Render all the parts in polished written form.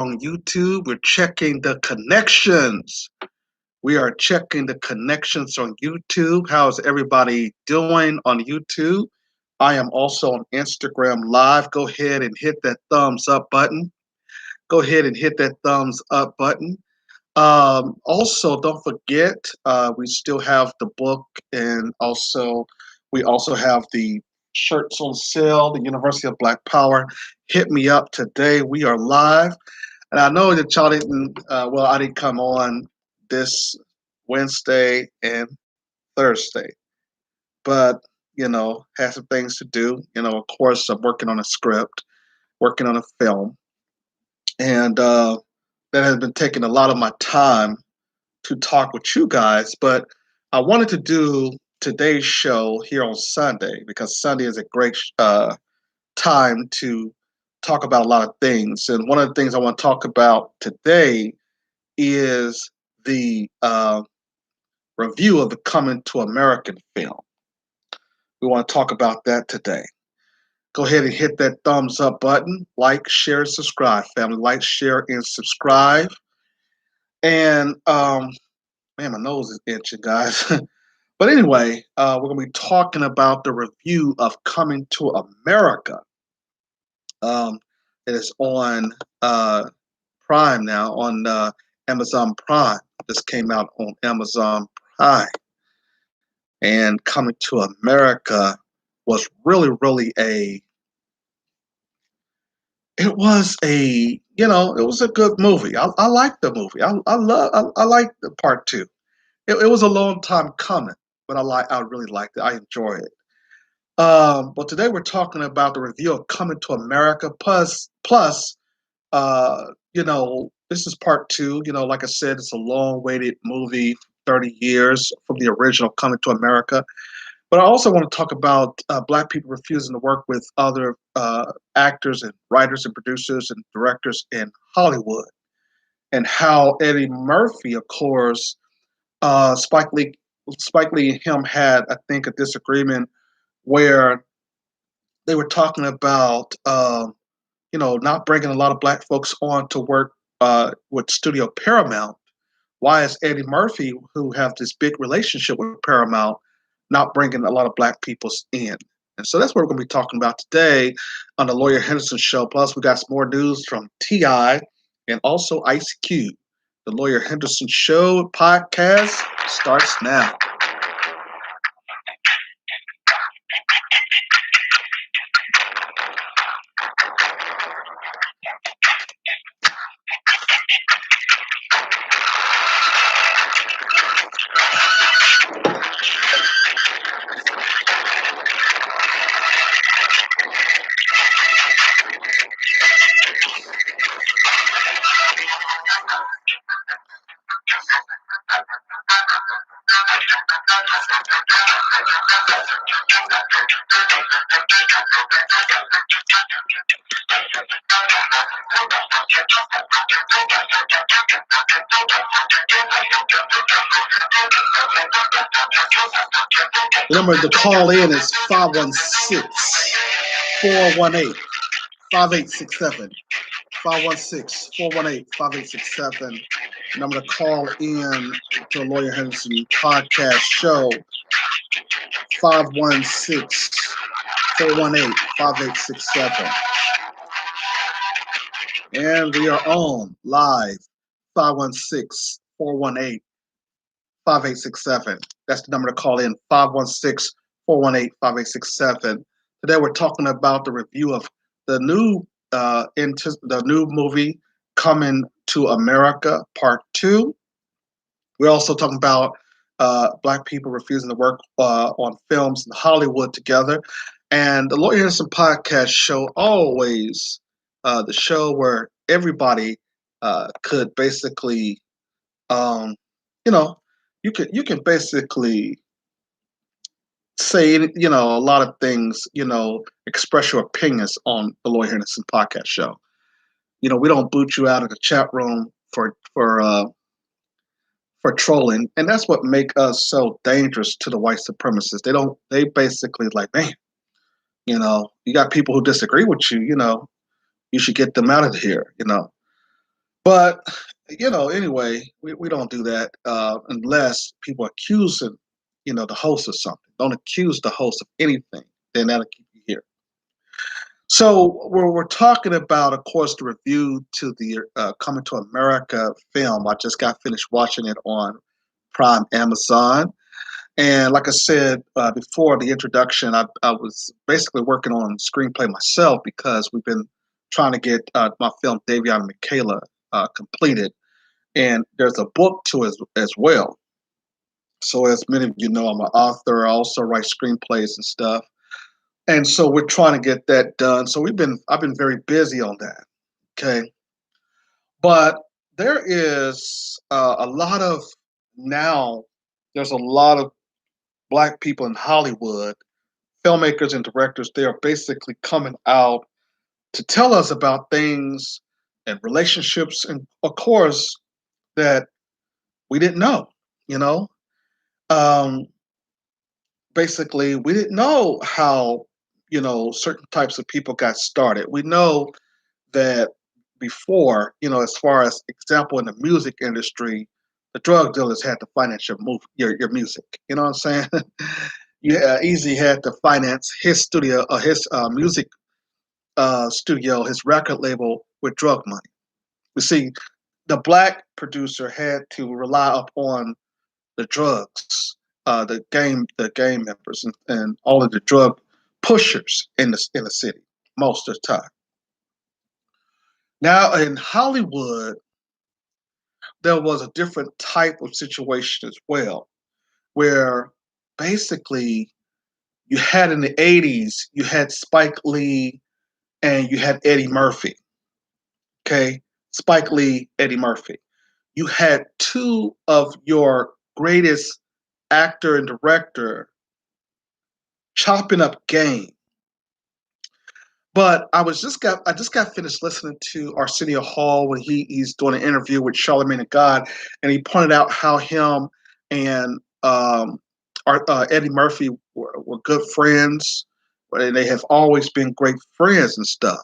on YouTube. We're checking the connections. We are checking the connections on YouTube. How's everybody doing on YouTube? I am also on Instagram Live. Go ahead and hit that thumbs up button. Go ahead and hit that thumbs up button. Also, don't forget, we still have the book, and we also have the shirts on sale. The University of Black Power. Hit me up today. We are live, and I know that y'all didn't. I didn't come on this Wednesday and Thursday, but had some things to do. Of course, I'm working on a script, working on a film, and that has been taking a lot of my time to talk with you guys. But I wanted to do today's show here on Sunday because Sunday is a great time to talk about a lot of things. And one of the things I want to talk about today is the review of the Coming to American film. We want to talk about that today. Go ahead and hit that thumbs up button. Like, share, subscribe, family. Like, share, and subscribe. And man, my nose is itching, guys. But anyway, we're going to be talking about the review of Coming to America. It is on Prime now, on Amazon Prime. This came out on Amazon Prime. And Coming to America was really, really it was a good movie. I liked the movie. I liked the part two. It was a long time coming, but I really liked it. I enjoyed it. But today we're talking about the review of Coming to America. Plus, this is part two. Like I said, it's a long-awaited movie, 30 years from the original Coming to America. But I also want to talk about Black people refusing to work with other actors and writers and producers and directors in Hollywood, and how Eddie Murphy, of course, Spike Lee and him had, I think, a disagreement where they were talking about, not bringing a lot of Black folks on to work with Studio Paramount. Why is Eddie Murphy, who have this big relationship with Paramount, not bringing a lot of Black people in? And so that's what we're going to be talking about today on the Lawyer Henderson Show. Plus, we got some more news from T.I. and also Ice Cube. The Lawyer Henderson Show podcast starts now. The number to call in is 516-418-5867. 516-418-5867. Number to call in to the Lawyer Henderson podcast show. 516-418-5867. And we are on live. 516-418-5867. That's the number to call in, 516-418-5867. Today we're talking about the review of the new movie Coming to America Part 2. We're also talking about Black people refusing to work on films in Hollywood together. And the Lawyer Henderson podcast show, always the show where everybody could basically, you can basically say, a lot of things, express your opinions on the Lawyer Henderson podcast show. We don't boot you out of the chat room for trolling, and that's what make us so dangerous to the white supremacists. They basically like, man, you got people who disagree with you, you should get them out of here, But anyway, we don't do that unless people are accusing, the host of something. Don't accuse the host of anything. Then that'll keep you here. So we're talking about, of course, the review to the Coming to America film. I just got finished watching it on Prime Amazon. And like I said before the introduction, I was basically working on screenplay myself because we've been trying to get my film Davion and Michaela completed. And there's a book to it as well. So as many of you know, I'm an author. I also write screenplays and stuff. And so we're trying to get that done. So I've been very busy on that. Okay. But there is a lot of now, there's a lot of black people in Hollywood, filmmakers and directors. They are basically coming out to tell us about things and relationships, and of course, that we didn't know, you know? Um, Basically, we didn't know how, certain types of people got started. We know that before, as far as example in the music industry, the drug dealers had to finance your music. You know what I'm saying? You easy had to finance his studio, his music studio, his record label with drug money. You see, the black producer had to rely upon the drugs, the gang members, and all of the drug pushers in the city most of the time. Now in Hollywood, there was a different type of situation as well, where basically you had in the '80s, you had Spike Lee and you had Eddie Murphy. Okay, Spike Lee, Eddie Murphy. You had two of your greatest actor and director chopping up game. But I just got finished listening to Arsenio Hall when he's doing an interview with Charlemagne the God, and he pointed out how him and Eddie Murphy were good friends, and they have always been great friends and stuff.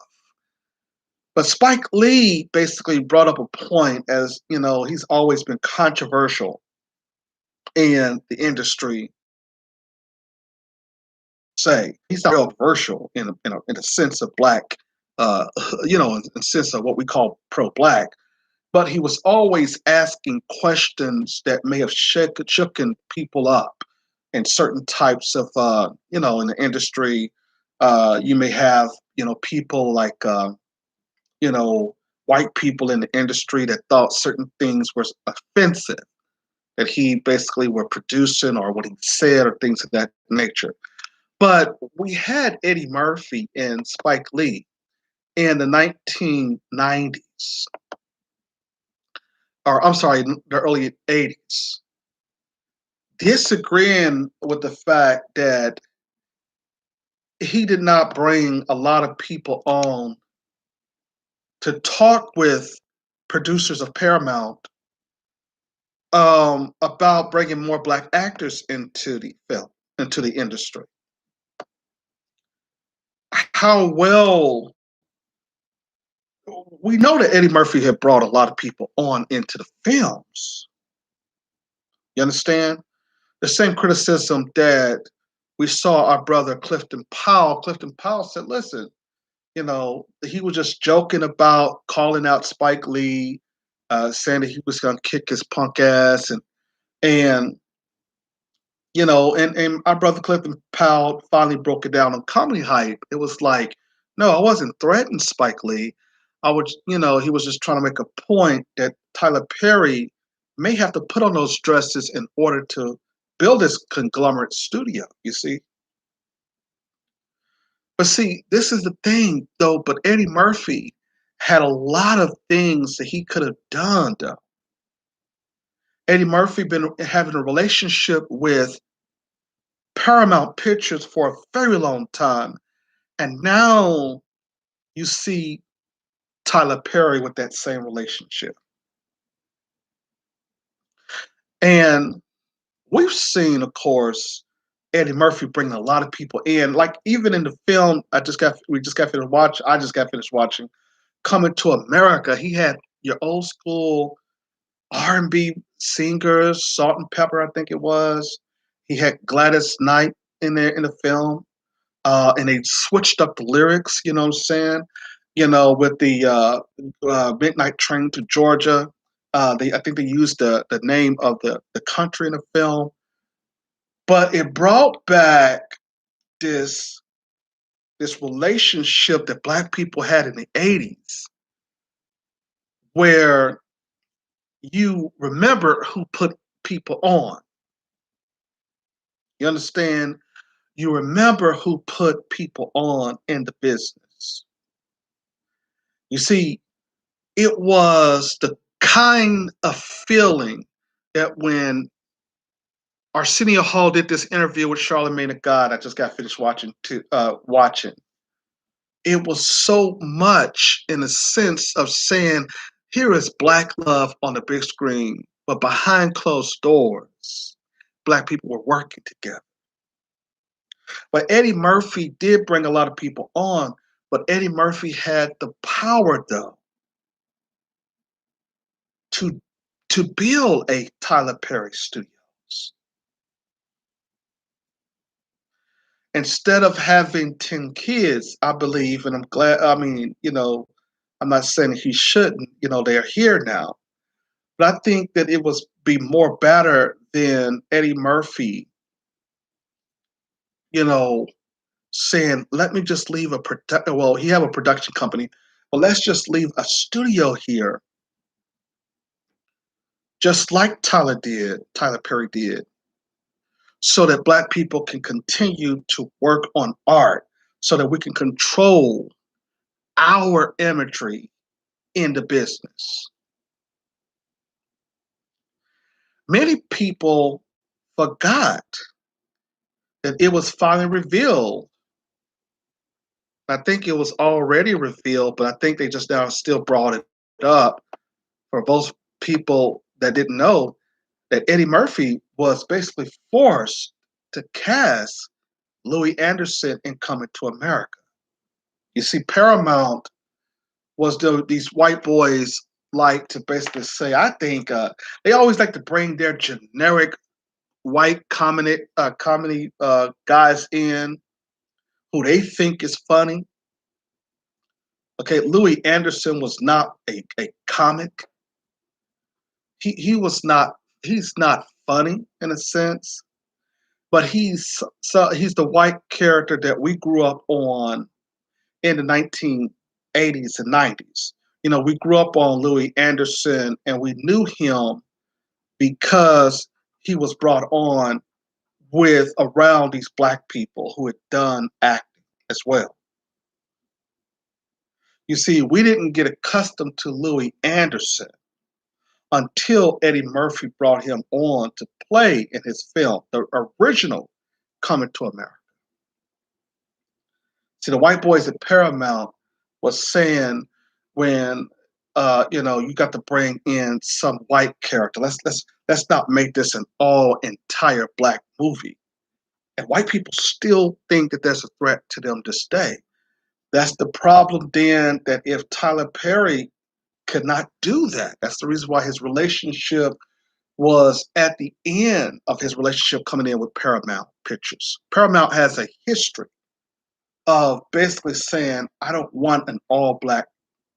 But Spike Lee basically brought up a point, as he's always been controversial in the industry. Say he's not real controversial in a sense of black, uh, in the sense of what we call pro-black. But he was always asking questions that may have shooken people up in certain types of, in the industry. You may have, people like, you know, white people in the industry that thought certain things were offensive that he basically were producing or what he said or things of that nature. But we had Eddie Murphy and Spike Lee in the 1990s, or I'm sorry, the early 80s, disagreeing with the fact that he did not bring a lot of people on to talk with producers of Paramount about bringing more black actors into the film, into the industry. How well we know that Eddie Murphy had brought a lot of people on into the films. You understand? The same criticism that we saw our brother Clifton Powell. Clifton Powell said, listen, he was just joking about calling out Spike Lee, saying that he was going to kick his punk ass. And and our brother Clifton Powell finally broke it down on Comedy Hype. It was like, no, I wasn't threatening Spike Lee. He was just trying to make a point that Tyler Perry may have to put on those dresses in order to build this conglomerate studio, you see. But see, this is the thing, though. But Eddie Murphy had a lot of things that he could have done, though. Eddie Murphy been having a relationship with Paramount Pictures for a very long time, and now you see Tyler Perry with that same relationship. And we've seen, of course, Eddie Murphy bringing a lot of people in. Like even in the film, I just got finished watching Coming to America. He had your old school R&B singers, Salt and Pepper, I think it was. He had Gladys Knight in there in the film, and they switched up the lyrics. You know what I'm saying? With the Midnight Train to Georgia. I think they used the name of the country in the film, but it brought back this this relationship that Black people had in the '80s, where you remember who put people on. You understand? You remember who put people on in the business. You see, it was the kind of feeling that when Arsenio Hall did this interview with Charlemagne the God, I just got finished watching. It was so much in the sense of saying, here is Black love on the big screen, but behind closed doors, Black people were working together. But Eddie Murphy did bring a lot of people on, but Eddie Murphy had the power, though, to build a Tyler Perry Studios. Instead of having 10 kids, I believe, and I'm glad, I mean, I'm not saying he shouldn't, they're here now. But I think that it was be more better than Eddie Murphy, you know, saying, let me just leave well, he have a production company, but let's just leave a studio here, just like Tyler Perry did, so that Black people can continue to work on art, so that we can control our imagery in the business. Many people forgot that it was finally revealed. I think it was already revealed, but I think they just now still brought it up for those people that didn't know that Eddie Murphy was basically forced to cast Louis Anderson in Coming to America. You see, Paramount was these white boys like to basically say, I think they always like to bring their generic white comedy guys in who they think is funny. Okay, Louis Anderson was not a comic. He's not funny in a sense, but he's the white character that we grew up on in the 1980s and 90s. We grew up on Louis Anderson and we knew him because he was brought on with around these Black people who had done acting as well. You see, we didn't get accustomed to Louis Anderson until Eddie Murphy brought him on to play in his film, the original Coming to America. See, the white boys at Paramount was saying when you got to bring in some white character. Let's not make this an all entire Black movie. And white people still think that there's a threat to them to stay. That's the problem then, that if Tyler Perry could not do that, that's the reason why his relationship was at the end of his relationship coming in with Paramount Pictures. Paramount has a history of basically saying, I don't want an all Black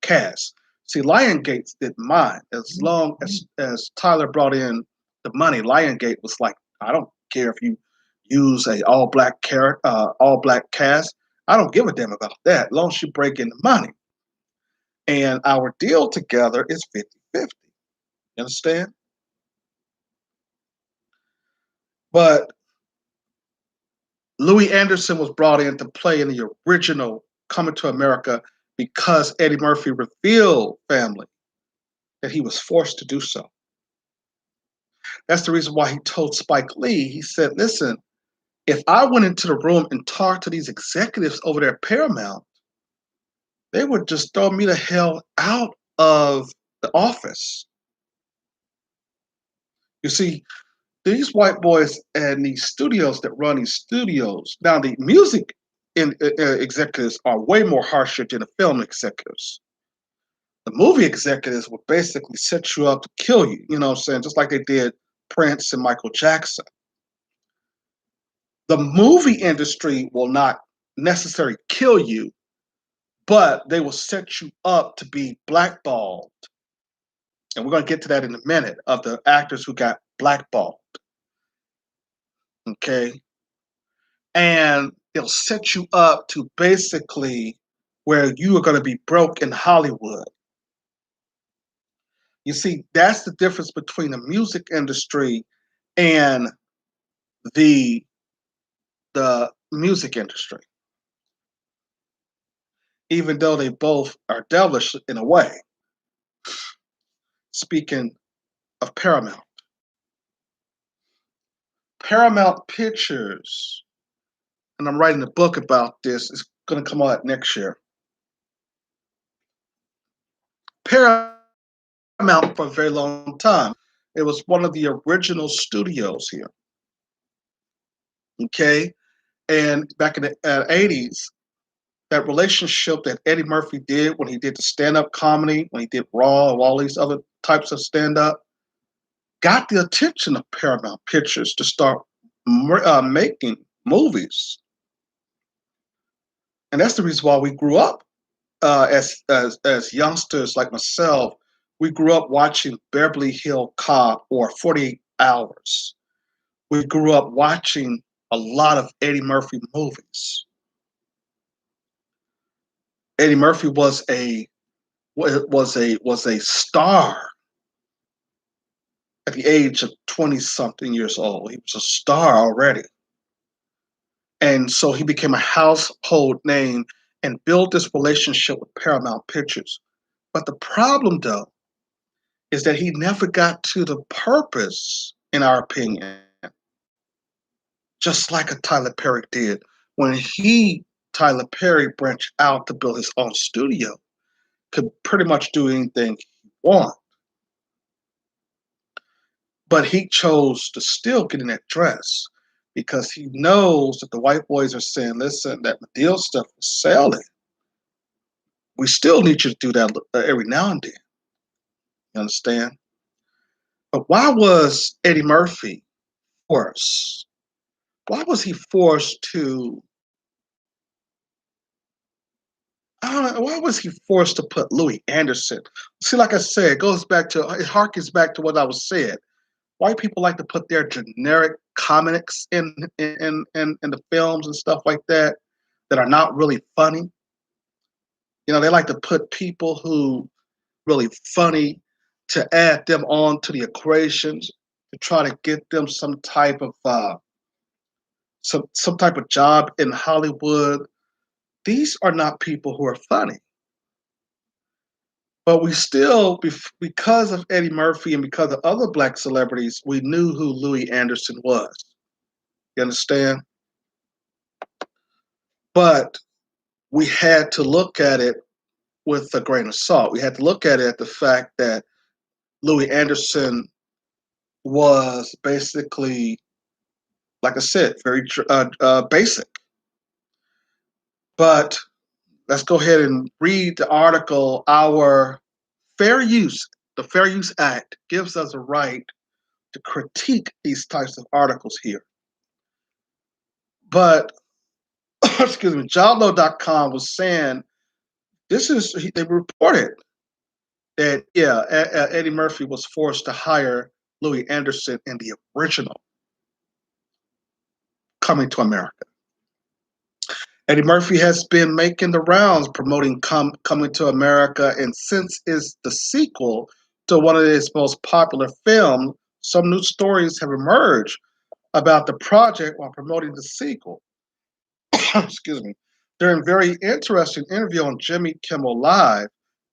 cast. See, Lionsgate didn't mind. As long as Tyler brought in the money, Lionsgate was like, I don't care if you use a all Black cast. I don't give a damn about that, as long as you break in the money. And our deal together is 50-50. You understand? But Louis Anderson was brought in to play in the original Coming to America because Eddie Murphy revealed, family, that he was forced to do so. That's the reason why he told Spike Lee, he said, listen, if I went into the room and talked to these executives over there at Paramount, they would just throw me the hell out of the office. You see, these white boys and these studios that run these studios, now the music executives are way more harsher than the film executives. The movie executives would basically set you up to kill you, you know what I'm saying? Just like they did Prince and Michael Jackson. The movie industry will not necessarily kill you, but they will set you up to be blackballed. And we're going to get to that in a minute of the actors who got blackballed. Okay. And it'll set you up to basically where you are going to be broke in Hollywood. You see, that's the difference between the music industry and the the music industry, even though they both are devilish in a way. Speaking of Paramount, Paramount Pictures, and I'm writing a book about this, it's going to come out next year. Paramount for a very long time. It was one of the original studios here. Okay. And back in the 80s, that relationship that Eddie Murphy did when he did the stand up comedy, when he did Raw and all these other types of stand up, got the attention of Paramount Pictures to start making movies. And that's the reason why we grew up as youngsters like myself. We grew up watching Beverly Hill Cop or 48 Hours. We grew up watching a lot of Eddie Murphy movies. Eddie Murphy was a star at the age of 20 something years old. He was a star already. And so he became a household name and built this relationship with Paramount Pictures. But the problem, though, is that he never got to the purpose, in our opinion, just like a Tyler Perry did. When Tyler Perry, branched out to build his own studio, could pretty much do anything he wanted. But he chose to still get in that dress because he knows that the white boys are saying, listen, that Medill stuff is selling. We still need you to do that every now and then. You understand? But why was Eddie Murphy forced? Why was he forced to? I don't know, why was he forced to put Louis Anderson? See, like I said, it harkens back to what I was saying. White people like to put their generic comics in the films and stuff like that are not really funny. You know, they like to put people who really funny to add them on to the equations to try to get them some type of some type of job in Hollywood. These are not people who are funny. But we still, because of Eddie Murphy and because of other black celebrities, we knew who Louis Anderson was. You understand? But we had to look at it with a grain of salt. We had to look at it the fact that Louis Anderson was basically, like I said, very basic. But let's go ahead and read the article. The Fair Use Act gives us a right to critique these types of articles here. But, excuse me, JobLo.com was saying they reported that, yeah, Eddie Murphy was forced to hire Louis Anderson in the original Coming to America. Eddie Murphy has been making the rounds promoting Coming to America, and since it's the sequel to one of his most popular films, some new stories have emerged about the project while promoting the sequel. Excuse me. During a very interesting interview on Jimmy Kimmel Live,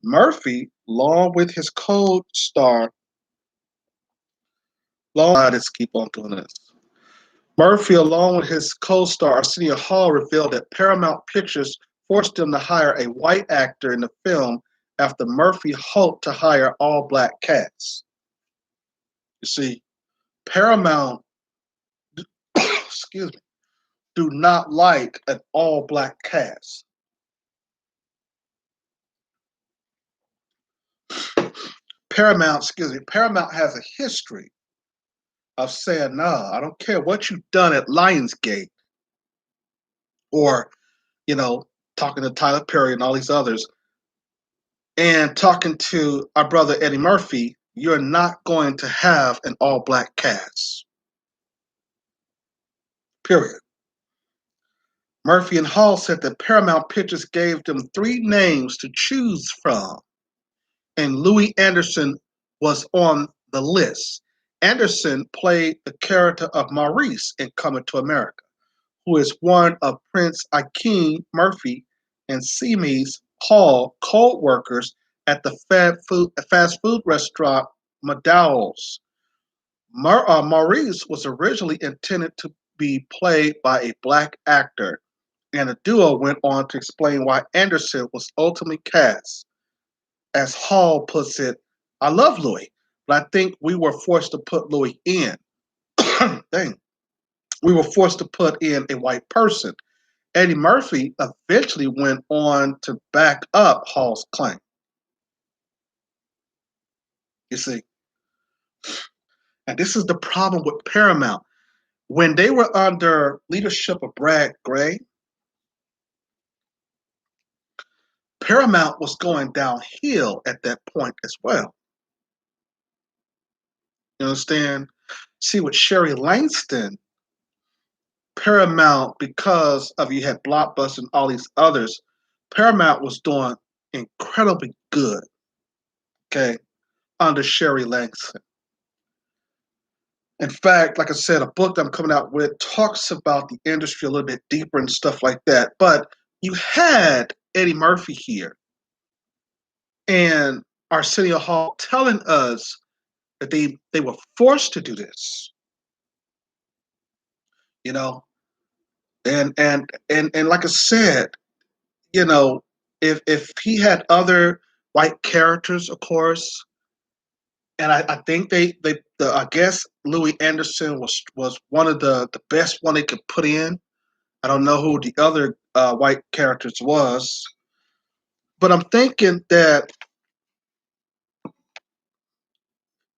Murphy, along with his co-star, let's keep on doing this. Murphy, along with his co-star Arsenio Hall, revealed that Paramount Pictures forced him to hire a white actor in the film after Murphy hoped to hire all black cast. You see, Paramount, excuse me, do not like an all black cast. Paramount has a history of saying, "No, I don't care what you've done at Lionsgate or you know, talking to Tyler Perry and all these others, and talking to our brother Eddie Murphy, you're not going to have an all-black cast. Period." Murphy and Hall said that Paramount Pictures gave them three names to choose from, and Louis Anderson was on the list. Anderson played the character of Maurice in Coming to America, who is one of Prince Akeem Murphy and Simi's Hall co-workers at the fast food restaurant McDowell's. Maurice was originally intended to be played by a black actor, and the duo went on to explain why Anderson was ultimately cast. As Hall puts it, "I love Louis, but I think we were forced to put Louis in." Dang. "We were forced to put in a white person." Eddie Murphy eventually went on to back up Hall's claim. You see, and this is the problem with Paramount. When they were under leadership of Brad Gray, Paramount was going downhill at that point as well. You understand? See, with Sherry Langston, Paramount, because of you had Blockbuster and all these others, Paramount was doing incredibly good, okay, under Sherry Langston. In fact, like I said, a book that I'm coming out with talks about the industry a little bit deeper and stuff like that. But you had Eddie Murphy here and Arsenio Hall telling us that they were forced to do this, you know. And like I said, you know, if he had other white characters, of course, and I think I guess Louis Anderson was one of the best one they could put in. I don't know who the other white characters was, but I'm thinking that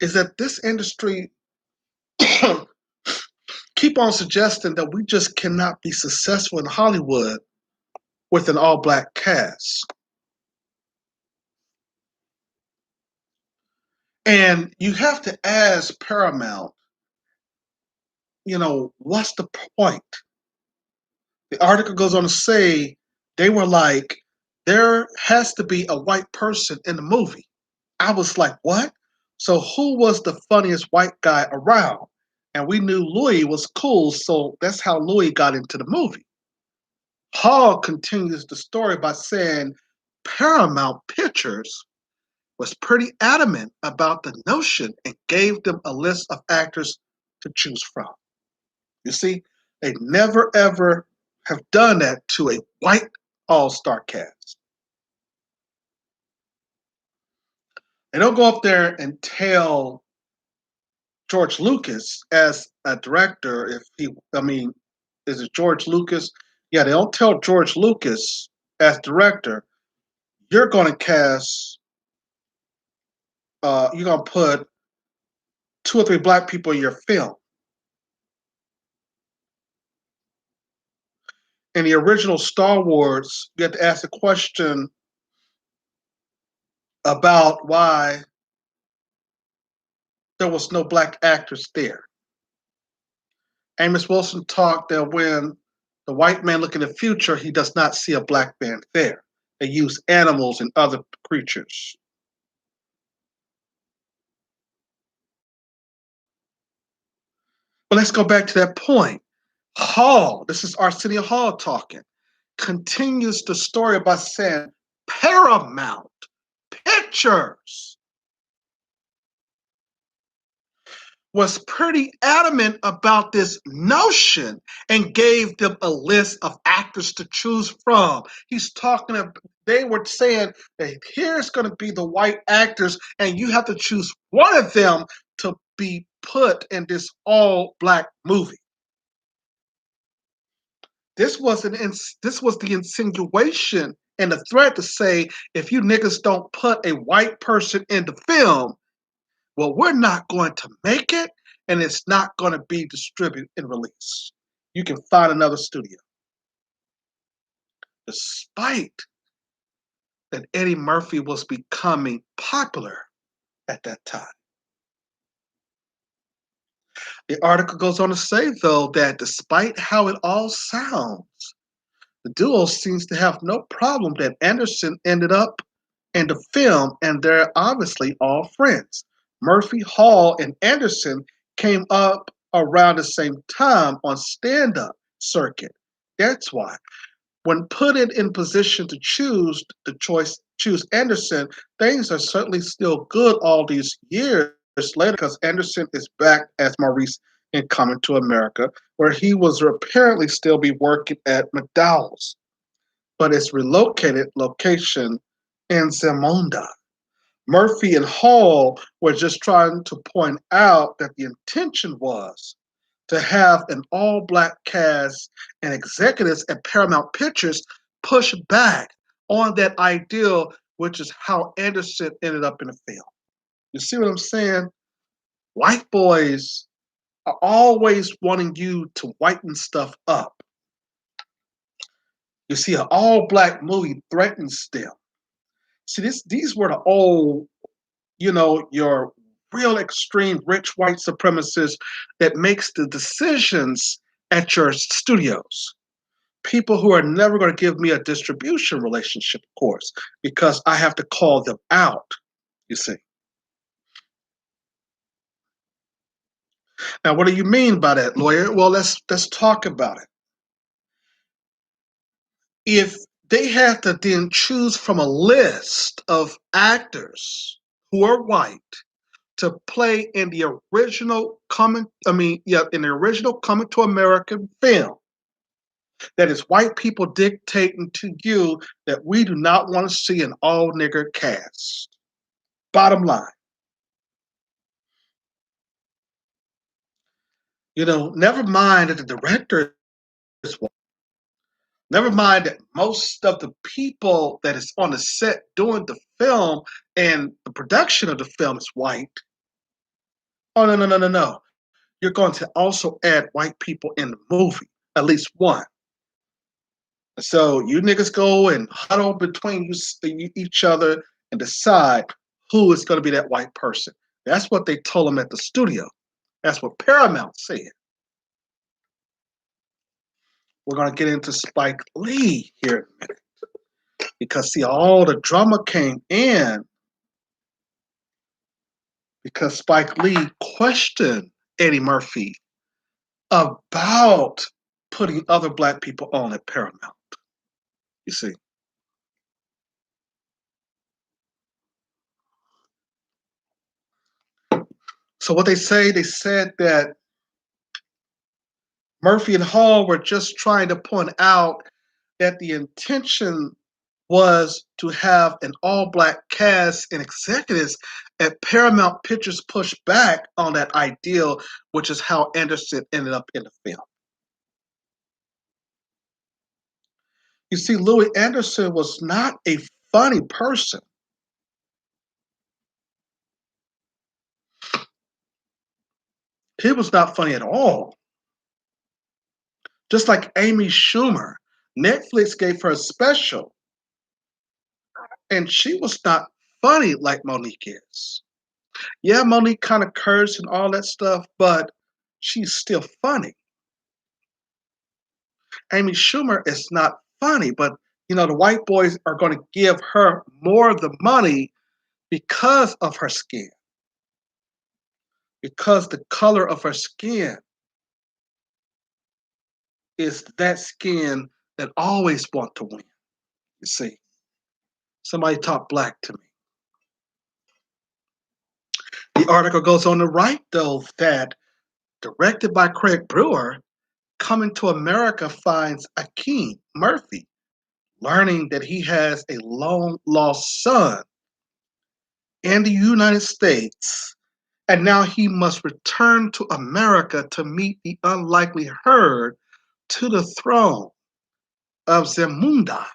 is that this industry keep on suggesting that we just cannot be successful in Hollywood with an all black cast. And you have to ask Paramount, what's the point? The article goes on to say they were like, there has to be a white person in the movie. I was like, what? So who was the funniest white guy around? And we knew Louis was cool, so that's how Louis got into the movie. Hall continues the story by saying Paramount Pictures was pretty adamant about the notion and gave them a list of actors to choose from. You see, they never ever have done that to a white all-star cast. They don't go up there and tell George Lucas as a director is it George Lucas? Yeah, they don't tell George Lucas as director, you're going to cast, you're going to put two or three black people in your film. In the original Star Wars, you have to ask the question about why there was no black actors there. Amos Wilson talked that when the white man look in the future, he does not see a black man there. They use animals and other creatures. But let's go back to that point. Hall, this is Arsenio Hall talking, continues the story by saying Paramount Pictures was pretty adamant about this notion and gave them a list of actors to choose from. They were saying that here's going to be the white actors, and you have to choose one of them to be put in this all black movie. This was the insinuation and the threat to say if you niggas don't put a white person in the film, well, we're not going to make it, and it's not going to be distributed and released. You can find another studio. Despite that Eddie Murphy was becoming popular at that time. The article goes on to say, though, that despite how it all sounds, the duo seems to have no problem that Anderson ended up in the film, and they're obviously all friends. Murphy, Hall, and Anderson came up around the same time on stand-up circuit. That's why. When put in position to choose Anderson, things are certainly still good all these years later because Anderson is back as Maurice in Coming to America, where he was apparently still be working at McDowell's, but its relocated location in Zamunda. Murphy and Hall were just trying to point out that the intention was to have an all black cast, and executives at Paramount Pictures push back on that ideal, which is how Anderson ended up in the film. You see what I'm saying? White boys are always wanting you to whiten stuff up. You see, an all black movie threatens them. See, these were the old, your real extreme rich white supremacists that makes the decisions at your studios. People who are never going to give me a distribution relationship, of course, because I have to call them out, you see. Now, what do you mean by that, lawyer? Well, let's talk about it. If they had to then choose from a list of actors who are white to play in the original in the original Coming to America film, that is white people dictating to you that we do not want to see an all nigger cast. Bottom line. Never mind that the director is white. Never mind that most of the people that is on the set doing the film and the production of the film is white. Oh, no, no, no, no, no. You're going to also add white people in the movie, at least one. So you niggas go and huddle between each other and decide who is going to be that white person. That's what they told them at the studio. That's what Paramount said. We're going to get into Spike Lee here in a minute. Because, see, all the drama came in because Spike Lee questioned Eddie Murphy about putting other black people on at Paramount. You see. So what they said that Murphy and Hall were just trying to point out that the intention was to have an all black cast and executives at Paramount Pictures push back on that ideal, which is how Anderson ended up in the film. You see, Louis Anderson was not a funny person. He was not funny at all. Just like Amy Schumer, Netflix gave her a special, and she was not funny like Monique is. Yeah, Monique kind of cursed and all that stuff, but she's still funny. Amy Schumer is not funny, but the white boys are going to give her more of the money because of her skin, because the color of her skin is that skin that always want to win. You see, somebody talk black to me. The article goes on to write, though, that directed by Craig Brewer, Coming to America finds Akeem Murphy learning that he has a long lost son in the United States, and now he must return to America to meet the unlikely heir to the throne of Zamunda,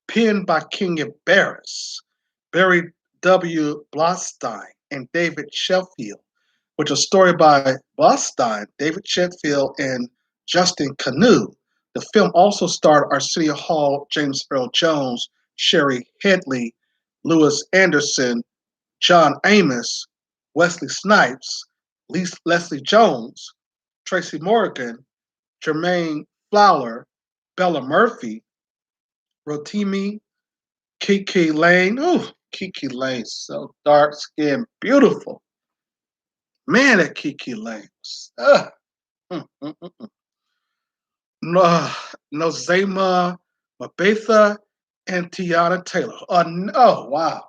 penned by Kenya Barris, Barry W. Blostein, and David Sheffield, which was a story by Bostine, David Sheffield, and Justin Canoe. The film also starred Arsenio Hall, James Earl Jones, Sherry Headley, Louis Anderson, John Amos, Wesley Snipes, Leslie Jones, Tracy Morgan, Jermaine Fowler, Bella Murphy, Rotimi, Kiki Lane. Ooh, Kiki Lane, so dark skinned, beautiful. Man, that Kiki Lane. Mm, mm, mm, mm. No, Nozema Mabetha and Tiana Taylor. Oh, wow.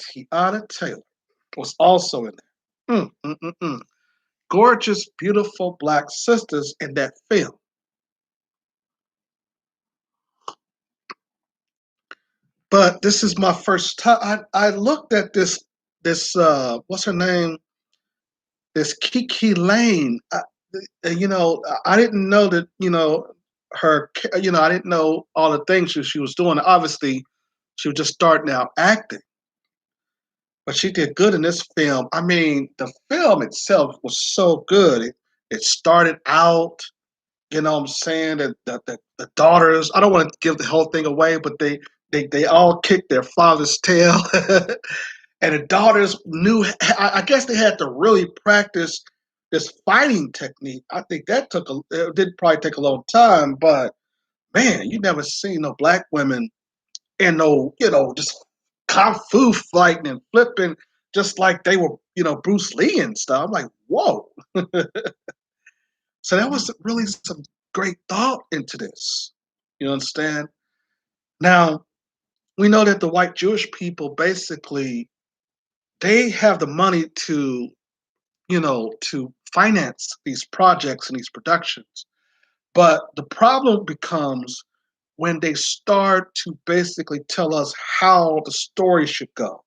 Tiana Taylor was also in there. Gorgeous, beautiful black sisters in that film. But this is my first time. I looked at this what's her name? This Kiki Lane. I didn't know that. I didn't know all the things she was doing. Obviously, she was just starting out acting, but she did good in this film. I mean, the film itself was so good. It started out. You know what I'm saying? The daughters, I don't want to give the whole thing away, but they all kicked their father's tail. And the daughters knew, I guess they had to really practice this fighting technique. I think it did probably take a long time, but man, you never seen no black women in no, just kung fu fighting and flipping just like they were, Bruce Lee and stuff. I'm like, whoa. So that was really some great thought into this. You understand? Now, we know that the white Jewish people basically they have the money to finance these projects and these productions. But the problem becomes when they start to basically tell us how the story should go.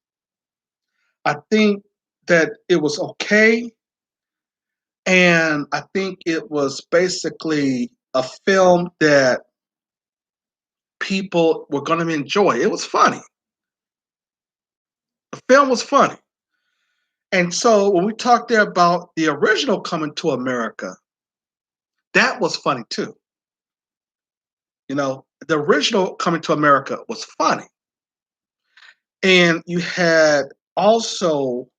I think that it was okay, and I think it was basically a film that people were going to enjoy. It was funny. The film was funny. And so when we talked there about the original Coming to America, that was funny too. The original Coming to America was funny. And you had also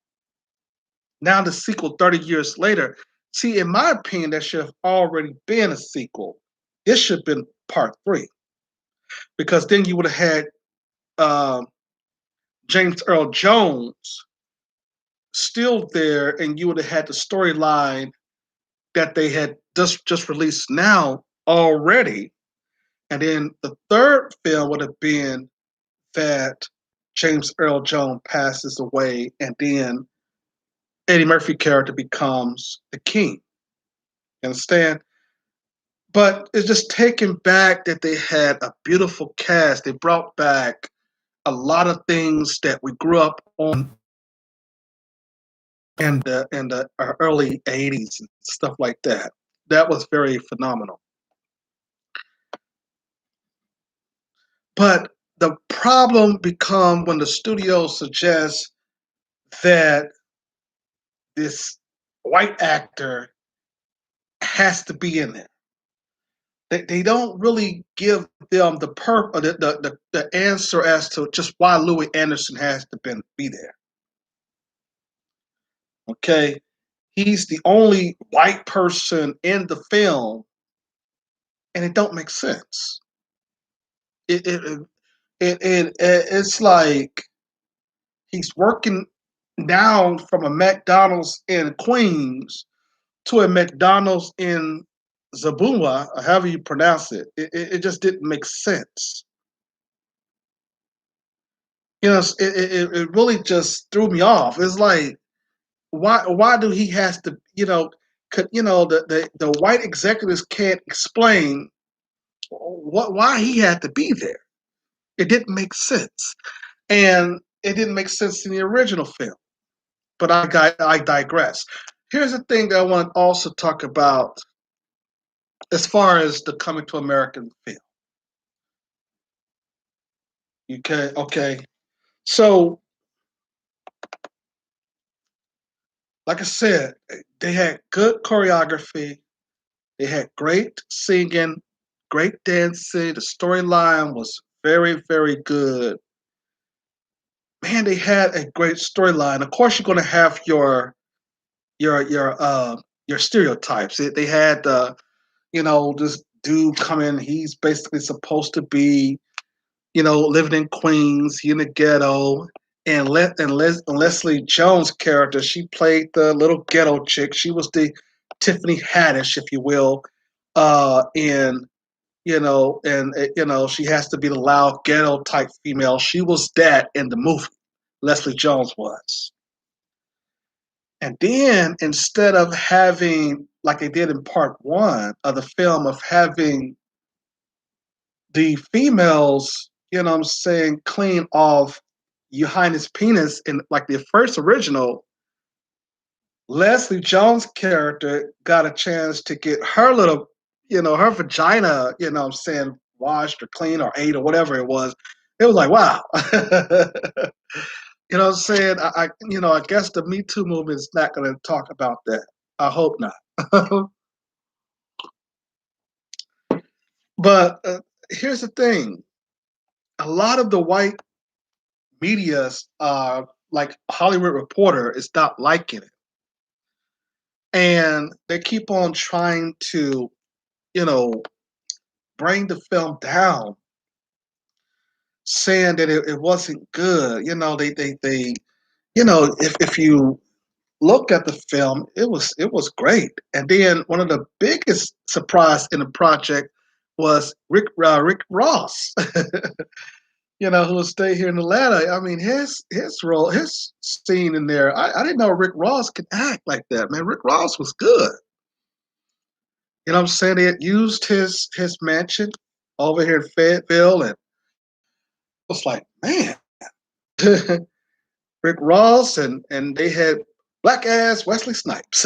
now the sequel 30 years later. See, in my opinion, there should have already been a sequel. This should have been part three. Because then you would have had uh, James Earl Jones still there, and you would have had the storyline that they had just released now already. And then the third film would have been that James Earl Jones passes away, and then Eddie Murphy character becomes the king. You understand? But it's just taken back that they had a beautiful cast. They brought back a lot of things that we grew up on in the early '80s and stuff like that. That was very phenomenal. But the problem become when the studio suggests that this white actor has to be in there. They don't really give them the answer as to just why Louis Anderson has to be there. Okay, he's the only white person in the film, and it don't make sense. It's like he's working down from a McDonald's in Queens to a McDonald's in Zabula, or however you pronounce it. It just didn't make sense. It really just threw me off. It's like why do he has to the white executives can't explain why he had to be there. It didn't make sense, and it didn't make sense in the original film. But I digress. Here's the thing that I want to also talk about as far as the Coming to American film. Okay. So like I said, they had good choreography. They had great singing, great dancing. The storyline was very, very good. Man, they had a great storyline. Of course, you're going to have your stereotypes. They had this dude come in. He's basically supposed to be living in Queens, he in the ghetto. And Leslie Jones' character, she played the little ghetto chick. She was the Tiffany Haddish, if you will, and she has to be the loud ghetto type female. She was that in the movie. Leslie Jones was. And then instead of having, like they did in part one of the film, of having the females, I'm saying, clean off Johannes' penis in like the first original, Leslie Jones' character got a chance to get her little, her vagina, I'm saying, washed or clean or ate or whatever it was. It was like, wow. What I'm saying? I guess the Me Too movement is not going to talk about that. I hope not. But here's the thing: a lot of the white media's, like Hollywood Reporter, is not liking it, and they keep on trying to, you know, bring the film down, saying that it wasn't good. If you look at the film, it was great. And then one of the biggest surprise in the project was Rick Ross, who will stay here in Atlanta. I mean, his role, his scene in there. I didn't know Rick Ross could act like that, man. Rick Ross was good. What I'm saying? They had used his mansion over here in Fayetteville, and it was like, man, Rick Ross, and they had black ass Wesley Snipes.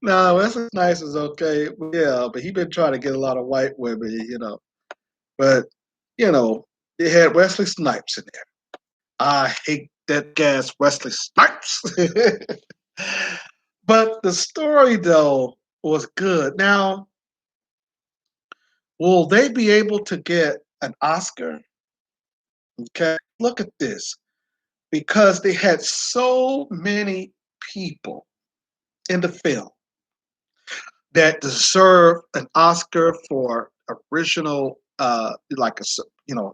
No, Wesley Snipes is okay, yeah, but he been trying to get a lot of white women. But you know, they had Wesley Snipes in there. I hate that gas Wesley Snipes. But the story though was good. Now, will they be able to get an Oscar? Okay, look at this. Because they had so many people in the film that deserve an Oscar for original, like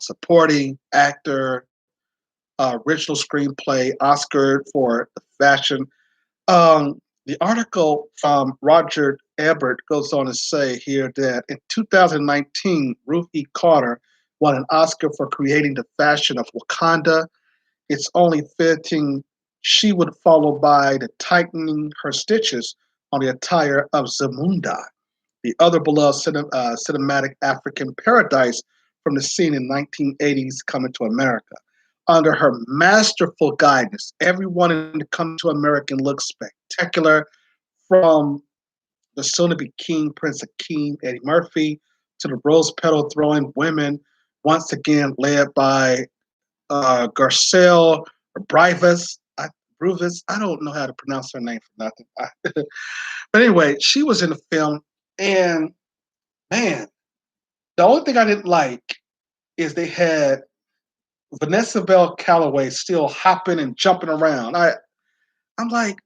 supporting actor, original screenplay, Oscar for the fashion. The article from Roger Ebert goes on to say here that in 2019, Ruth E. Carter won an Oscar for creating the fashion of Wakanda. It's only fitting she would follow by the tightening her stitches on the attire of Zamunda, the other beloved cinematic African paradise from the scene in 1980s Coming to America. Under her masterful guidance, everyone in the Coming to American looks spectacular, from the soon-to-be king, Prince Akeem, Eddie Murphy, to the rose petal throwing women, once again led by Garcelle Brivas. Bruvis. I don't know how to pronounce her name for nothing. But anyway, she was in the film, and man, the only thing I didn't like is they had Vanessa Bell Calloway still hopping and jumping around. I'm like,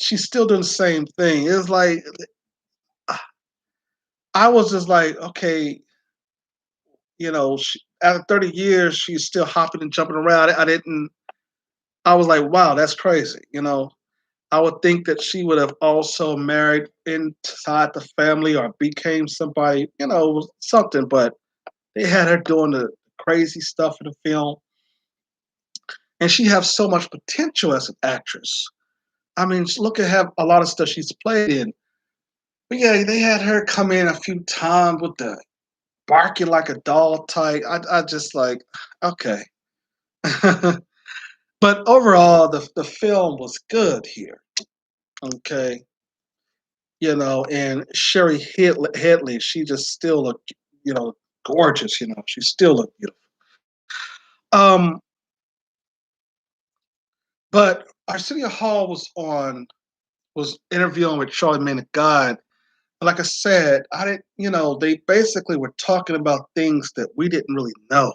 she's still doing the same thing. It's like I was just like, okay, after 30 years, she's still hopping and jumping around. I didn't. I was like, wow, that's crazy. I would think that she would have also married inside the family or became somebody, something. But they had her doing the crazy stuff in the film, and she has so much potential as an actress. I mean, look at have a lot of stuff she's played in. But yeah, they had her come in a few times with the barking like a dog type. I just like, okay. But overall, the film was good here. Okay. And Sherry Headley, she just still looked, gorgeous. She still looked beautiful. Um, but Arsenio Hall was interviewing with Charlamagne the God. Like I said, I didn't, they basically were talking about things that we didn't really know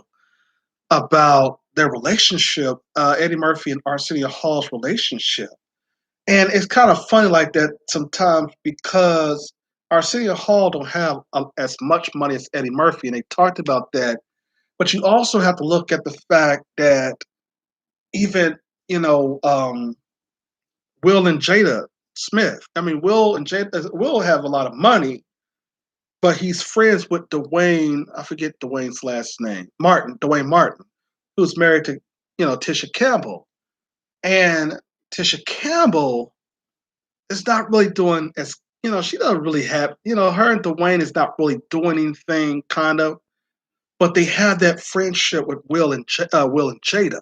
about their relationship, Eddie Murphy and Arsenio Hall's relationship. And it's kind of funny like that sometimes because Arsenio Hall don't have as much money as Eddie Murphy, and they talked about that. But you also have to look at the fact that even, you know, um, Will and Jada Smith. I mean, Will have a lot of money, but he's friends with Dwayne. I forget Dwayne's last name. Dwayne Martin, who's married to Tisha Campbell, and Tisha Campbell is not really doing as she doesn't really have her and Dwayne is not really doing anything kind of, but they have that friendship with Will and Jada.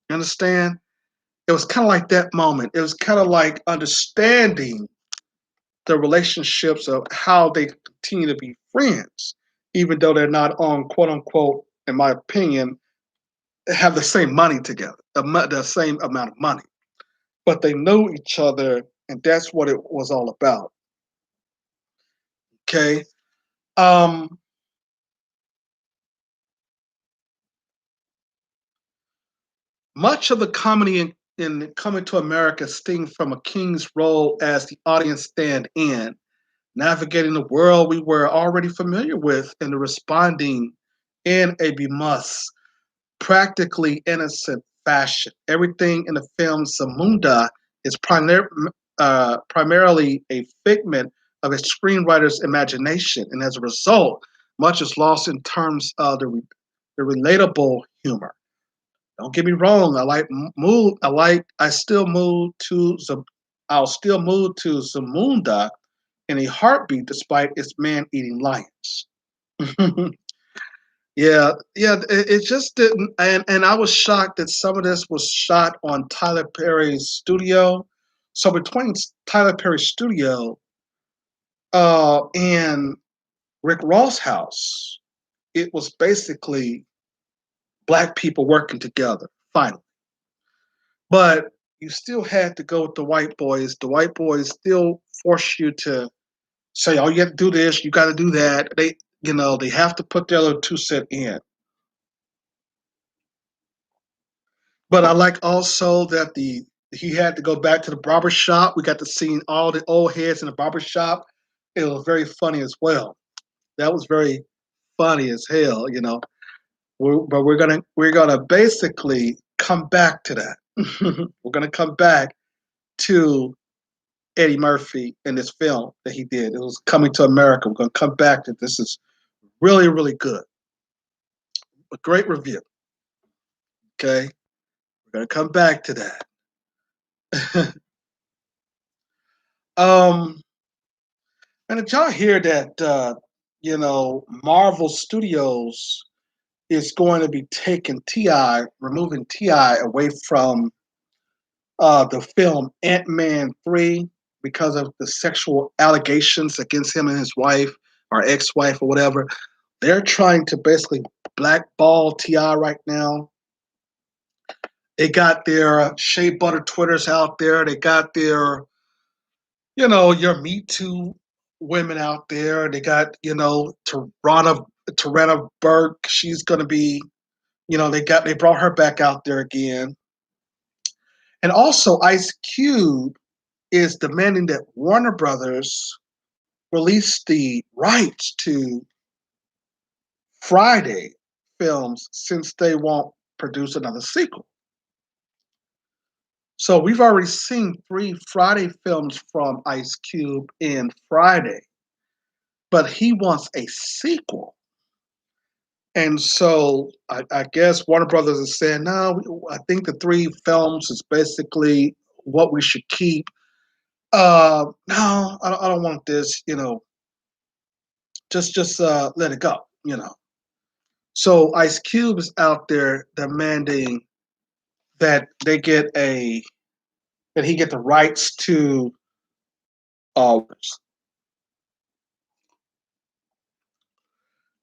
You understand? It was kind of like that moment. It was kind of like understanding the relationships of how they continue to be friends, even though they're not on quote unquote, in my opinion, have the same money together, the same amount of money, but they know each other, and that's what it was all about. Okay. Um, Much of the comedy in Coming to America stemmed from a king's role as the audience stand in, navigating the world we were already familiar with and responding in a bemused, practically innocent fashion. Everything in the film Zamunda is primarily a figment of a screenwriter's imagination, and as a result, much is lost in terms of the relatable humor. Don't get me wrong. I like move. I like. I still move to. I'll still move to Zamunda in a heartbeat, despite its man-eating lions. Yeah, yeah. It just didn't. And I was shocked that some of this was shot on Tyler Perry's studio. So between Tyler Perry's studio and Rick Ross' house, it was basically black people working together. Finally. But you still had to go with the white boys. The white boys still force you to say, "Oh, you have to do this. You got to do that." They have to put their little 2 cent in. But I like also that he had to go back to the barber shop. We got to see all the old heads in the barber shop. It was very funny as well. That was very funny as hell. But we're gonna basically come back to that. We're gonna come back to Eddie Murphy in this film that he did. It was Coming to America. We're going to come back to this. Is really, really good. A great review. Okay. We're going to come back to that. um, and did y'all hear that, Marvel Studios is going to be taking T.I., removing T.I. away from the film Ant-Man 3 because of the sexual allegations against him and his wife or ex-wife or whatever. They're trying to basically blackball Ti right now. They got their shea butter Twitters out there. They got their, your Me Too women out there. They got, Tarana Burke. She's gonna be, they brought her back out there again. And also Ice Cube is demanding that Warner Brothers release the rights to Friday films since they won't produce another sequel. So we've already seen 3 Friday films from Ice Cube in Friday, but he wants a sequel. And so I guess Warner Brothers is saying, no, I think the 3 films is basically what we should keep. No, I don't want this, just let it go. So Ice Cube is out there demanding that he get the rights to uh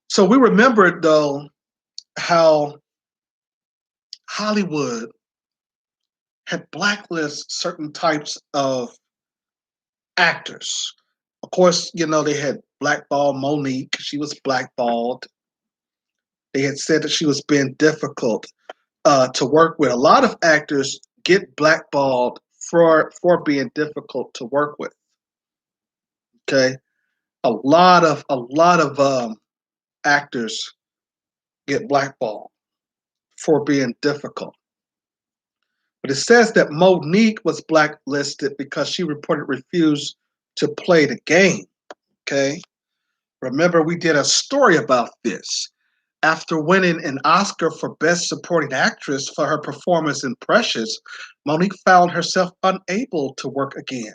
so we remember though how Hollywood had blacklisted certain types of actors. Of course, they had blackballed Monique. She was blackballed. They had said that she was being difficult to work with. A lot of actors get blackballed for being difficult to work with. Okay, a lot of actors get blackballed for being difficult. But it says that Monique was blacklisted because she reported refused to play the game. Okay, remember we did a story about this. After winning an Oscar for Best Supporting Actress for her performance in Precious, Monique found herself unable to work again.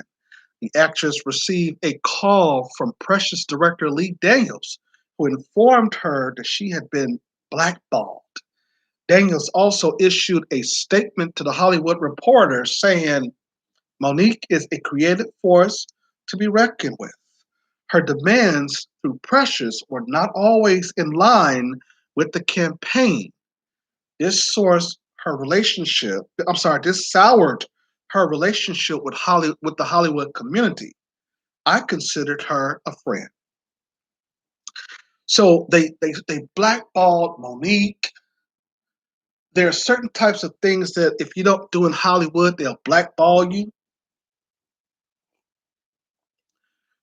The actress received a call from Precious director Lee Daniels, who informed her that she had been blackballed. Daniels also issued a statement to the Hollywood Reporter saying, Monique is a creative force to be reckoned with. Her demands through Precious were not always in line with the campaign. This source her relationship, I'm sorry, this soured her relationship with with the Hollywood community. I considered her a friend. So they blackballed Monique. There are certain types of things that if you don't do in Hollywood, they'll blackball you.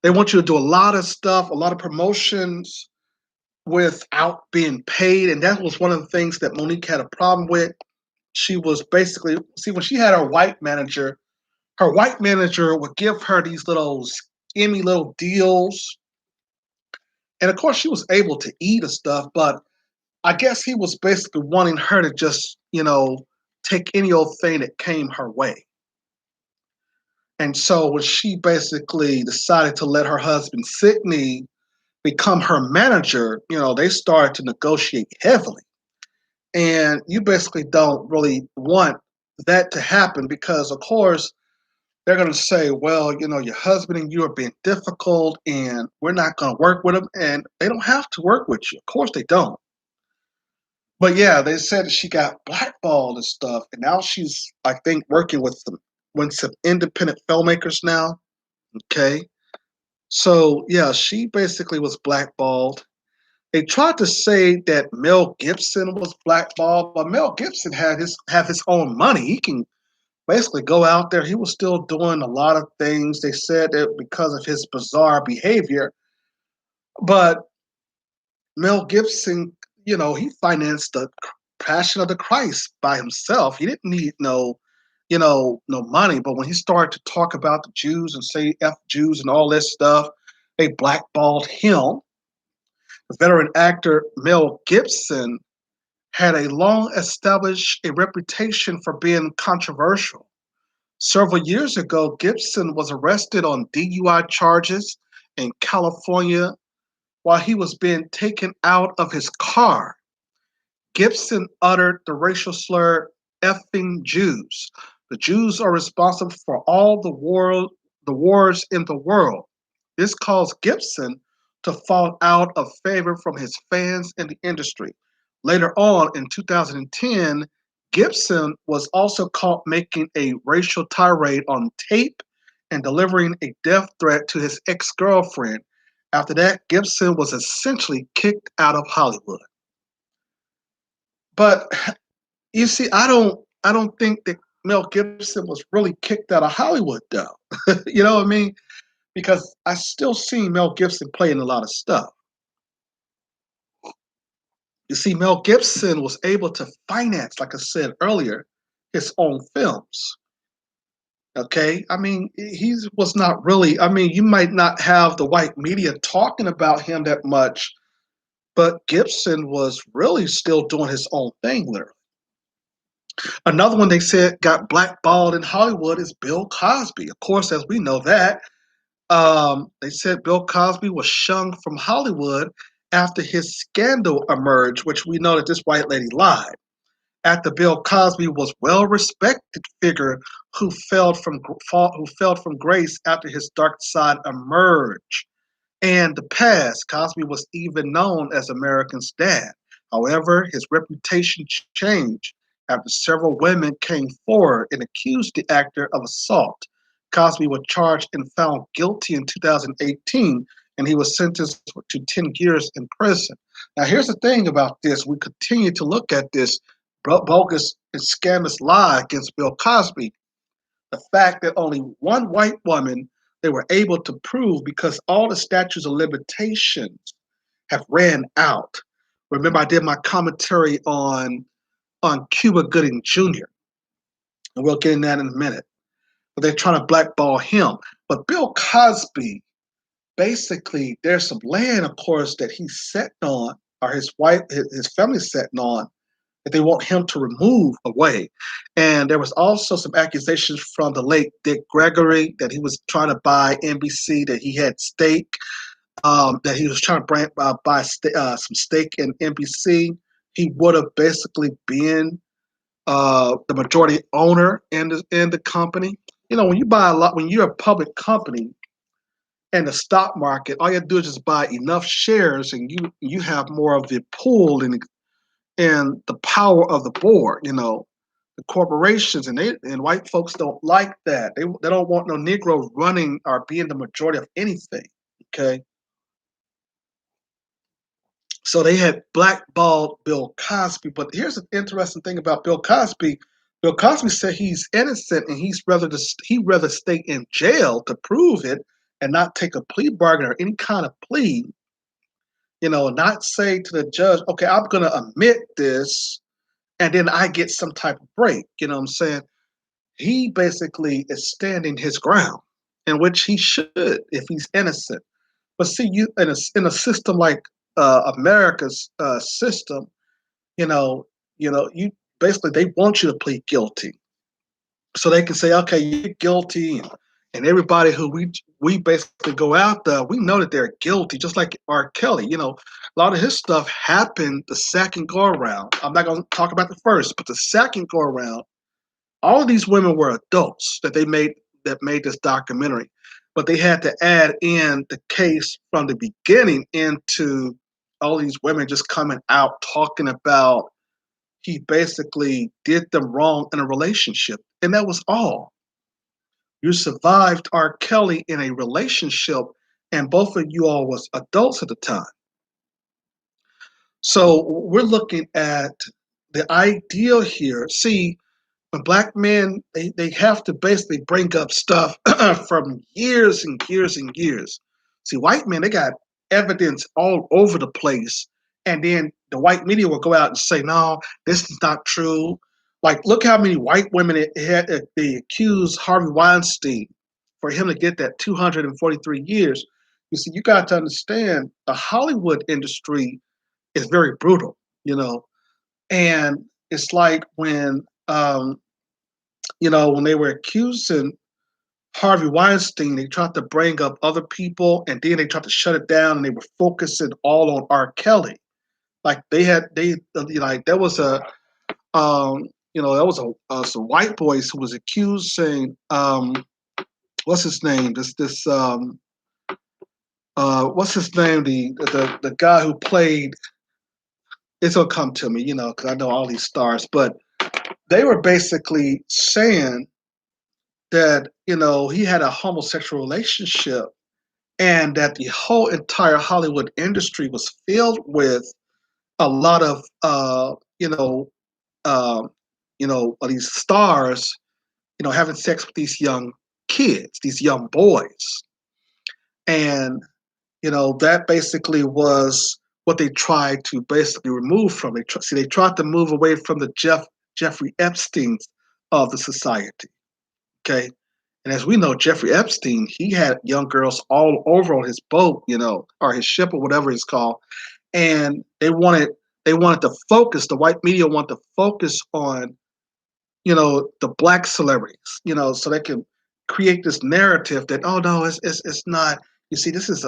They want you to do a lot of stuff, a lot of promotions without being paid. And that was one of the things that Monique had a problem with. She was basically, see, when she had her white manager would give her these little skinny little deals. And of course, she was able to eat and stuff, but I guess he was basically wanting her to just, take any old thing that came her way. And so when she basically decided to let her husband Sidney become her manager, they started to negotiate heavily. And you basically don't really want that to happen because, of course, they're going to say, well, your husband and you are being difficult and we're not going to work with them. And they don't have to work with you. Of course, they don't. But yeah, they said that she got blackballed and stuff. And now she's, I think, working with some independent filmmakers now. Okay. So yeah, she basically was blackballed. They tried to say that Mel Gibson was blackballed, but Mel Gibson have his own money. He can basically go out there. He was still doing a lot of things. They said that because of his bizarre behavior, but Mel Gibson, he financed the Passion of the Christ by himself. He didn't need no money. But when he started to talk about the Jews and say F Jews and all this stuff, they blackballed him. The veteran actor Mel Gibson had a long established a reputation for being controversial. Several years ago, Gibson was arrested on DUI charges in California while he was being taken out of his car. Gibson uttered the racial slur, effing Jews. The Jews are responsible for all the wars in the world. This caused Gibson to fall out of favor from his fans in the industry. Later on in 2010, Gibson was also caught making a racial tirade on tape and delivering a death threat to his ex-girlfriend. After that, Gibson was essentially kicked out of Hollywood. But you see, I don't think that Mel Gibson was really kicked out of Hollywood though. You know what I mean? Because I still see Mel Gibson playing a lot of stuff. You see, Mel Gibson was able to finance, like I said earlier, his own films. Okay, I mean, he was not really. I mean, you might not have the white media talking about him that much, but Gibson was really still doing his own thing, literally. Another one they said got blackballed in Hollywood is Bill Cosby. Of course, as we know that, they said Bill Cosby was shunned from Hollywood after his scandal emerged, which we know that this white lady lied. After Bill Cosby was well-respected figure who fell from grace after his dark side emerged. And the past, Cosby was even known as America's dad. However, his reputation changed after several women came forward and accused the actor of assault. Cosby was charged and found guilty in 2018, and he was sentenced to 10 years in prison. Now, here's the thing about this. We continue to look at this bogus and scandalous lie against Bill Cosby. The fact that only one white woman they were able to prove because all the statutes of limitations have ran out. Remember, I did my commentary on Cuba Gooding Jr., and we'll get in that in a minute. But they're trying to blackball him. But Bill Cosby, basically, there's some land, of course, that he's sitting on, or his wife, his family's sitting on, that they want him to remove away. And there was also some accusations from the late Dick Gregory that he was trying to buy NBC, that he had stake, that he was trying to buy some stake in NBC. He would have basically been the majority owner in the company. You know, when you buy a lot, when you're a public company in the stock market, all you have to do is just buy enough shares, and you have more of the pool and the power of the board. You know, the corporations and white folks don't like that. They don't want no Negro running or being the majority of anything. Okay. So they had blackballed Bill Cosby. But here's the interesting thing about Bill Cosby. Bill Cosby said he's innocent and he'd rather stay in jail to prove it and not take a plea bargain or any kind of plea, you know, not say to the judge, okay, I'm going to admit this and then I get some type of break. You know what I'm saying? He basically is standing his ground, in which he should if he's innocent. But see, you in a system like America's system, you know, you basically they want you to plead guilty, so they can say, okay, you're guilty, and everybody who we basically go out there, we know that they're guilty, just like R. Kelly. You know, a lot of his stuff happened the second go around. I'm not going to talk about the first, but the second go around, all of these women were adults that made this documentary, but they had to add in the case from the beginning into all these women just coming out talking about he basically did them wrong in a relationship, and that was all. You survived R. Kelly in a relationship, and both of you all was adults at the time. So we're looking at the ideal here. See, when black men, they have to basically bring up stuff from years and years and years. See, white men, they got evidence all over the place. And then the white media will go out and say, no, this is not true. Like, look how many white women they accused Harvey Weinstein for him to get that 243 years. You see, you got to understand the Hollywood industry is very brutal, you know. And it's like when they were accusing Harvey Weinstein, they tried to bring up other people, and then they tried to shut it down, and they were focusing all on R. Kelly. Like like there was some white boys who was accusing what's his name? What's his name? The guy who played. It's gonna come to me, you know, because I know all these stars, but they were basically saying that, you know, he had a homosexual relationship and that the whole entire Hollywood industry was filled with a lot of these stars, you know, having sex with these young kids, these young boys. And, you know, that basically was what they tried to basically remove from it. They tried to move away from the Jeffrey Epsteins of the society. Okay. And as we know, Jeffrey Epstein, he had young girls all over on his boat, you know, or his ship or whatever it's called. And they wanted to focus, the white media wanted to focus on, you know, the black celebrities, you know, so they can create this narrative that, oh no, it's not. You see, this is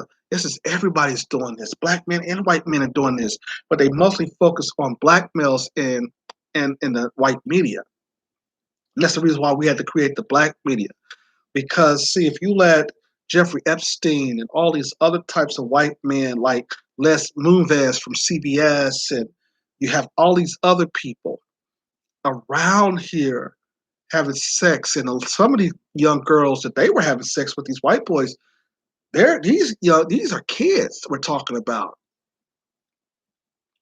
everybody's doing this. Black men and white men are doing this, but they mostly focus on black males in the white media. And that's the reason why we had to create the black media. Because, see, if you let Jeffrey Epstein and all these other types of white men like Les Moonves from CBS, and you have all these other people, around here having sex, and some of these young girls that they were having sex with these white boys, these are kids we're talking about.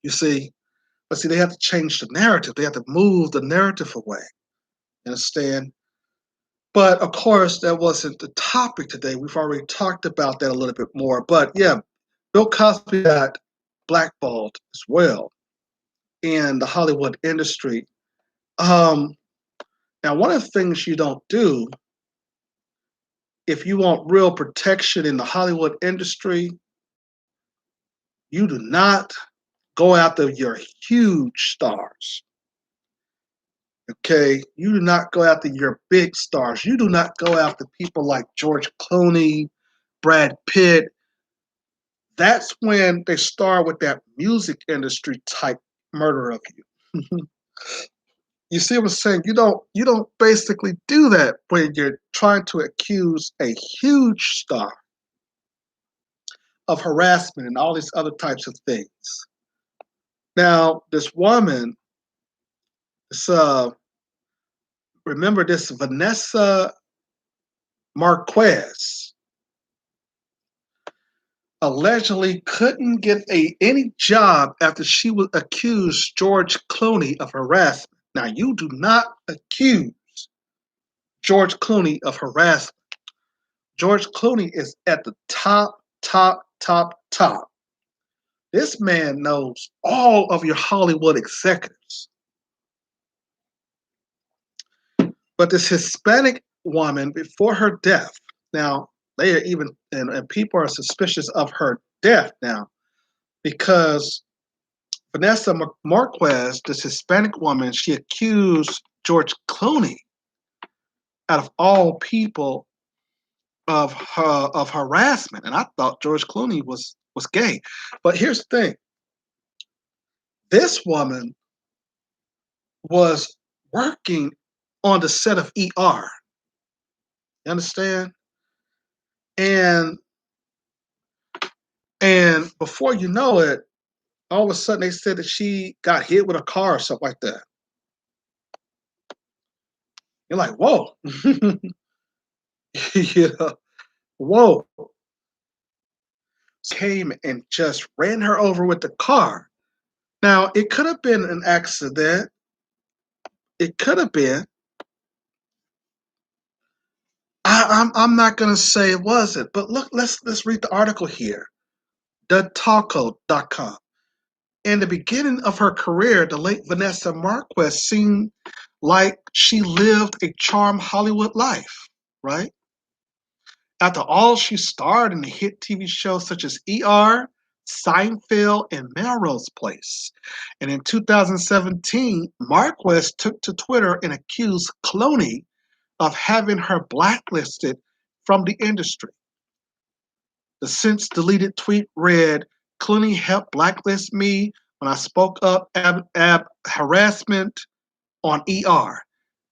You see, but see, they have to change the narrative. They have to move the narrative away. You understand? But of course, that wasn't the topic today. We've already talked about that a little bit more. But yeah, Bill Cosby got blackballed as well in the Hollywood industry. Um, Now, one of the things you don't do if you want real protection in the Hollywood industry, you do not go after your huge stars. Okay, you do not go after your big stars. You do not go after people like George Clooney, Brad Pitt. That's when they start with that music industry type murder of you. You see what I'm saying? You don't basically do that when you're trying to accuse a huge star of harassment and all these other types of things. Now, this woman, this remember this Vanessa Marquez allegedly couldn't get any job after she was accused George Clooney of harassment. Now, you do not accuse George Clooney of harassment. George Clooney is at the top, top, top, top. This man knows all of your Hollywood executives. But this Hispanic woman, before her death, now they are even, and people are suspicious of her death now because Vanessa Marquez, this Hispanic woman, she accused George Clooney, out of all people, of harassment, and I thought George Clooney was gay. But here's the thing: this woman was working on the set of ER. You understand? And before you know it, all of a sudden they said that she got hit with a car or something like that. You're like, whoa. Yeah, whoa. Came and just ran her over with the car. Now, it could have been an accident. It could have been. I'm not gonna say it wasn't, but look, let's read the article here. TheTalko.com. In the beginning of her career, the late Vanessa Marquez seemed like she lived a charmed Hollywood life, right? After all, she starred in hit TV shows such as ER, Seinfeld, and Melrose Place. And in 2017, Marquez took to Twitter and accused Clooney of having her blacklisted from the industry. The since deleted tweet read, Clooney helped blacklist me when I spoke up harassment on ER.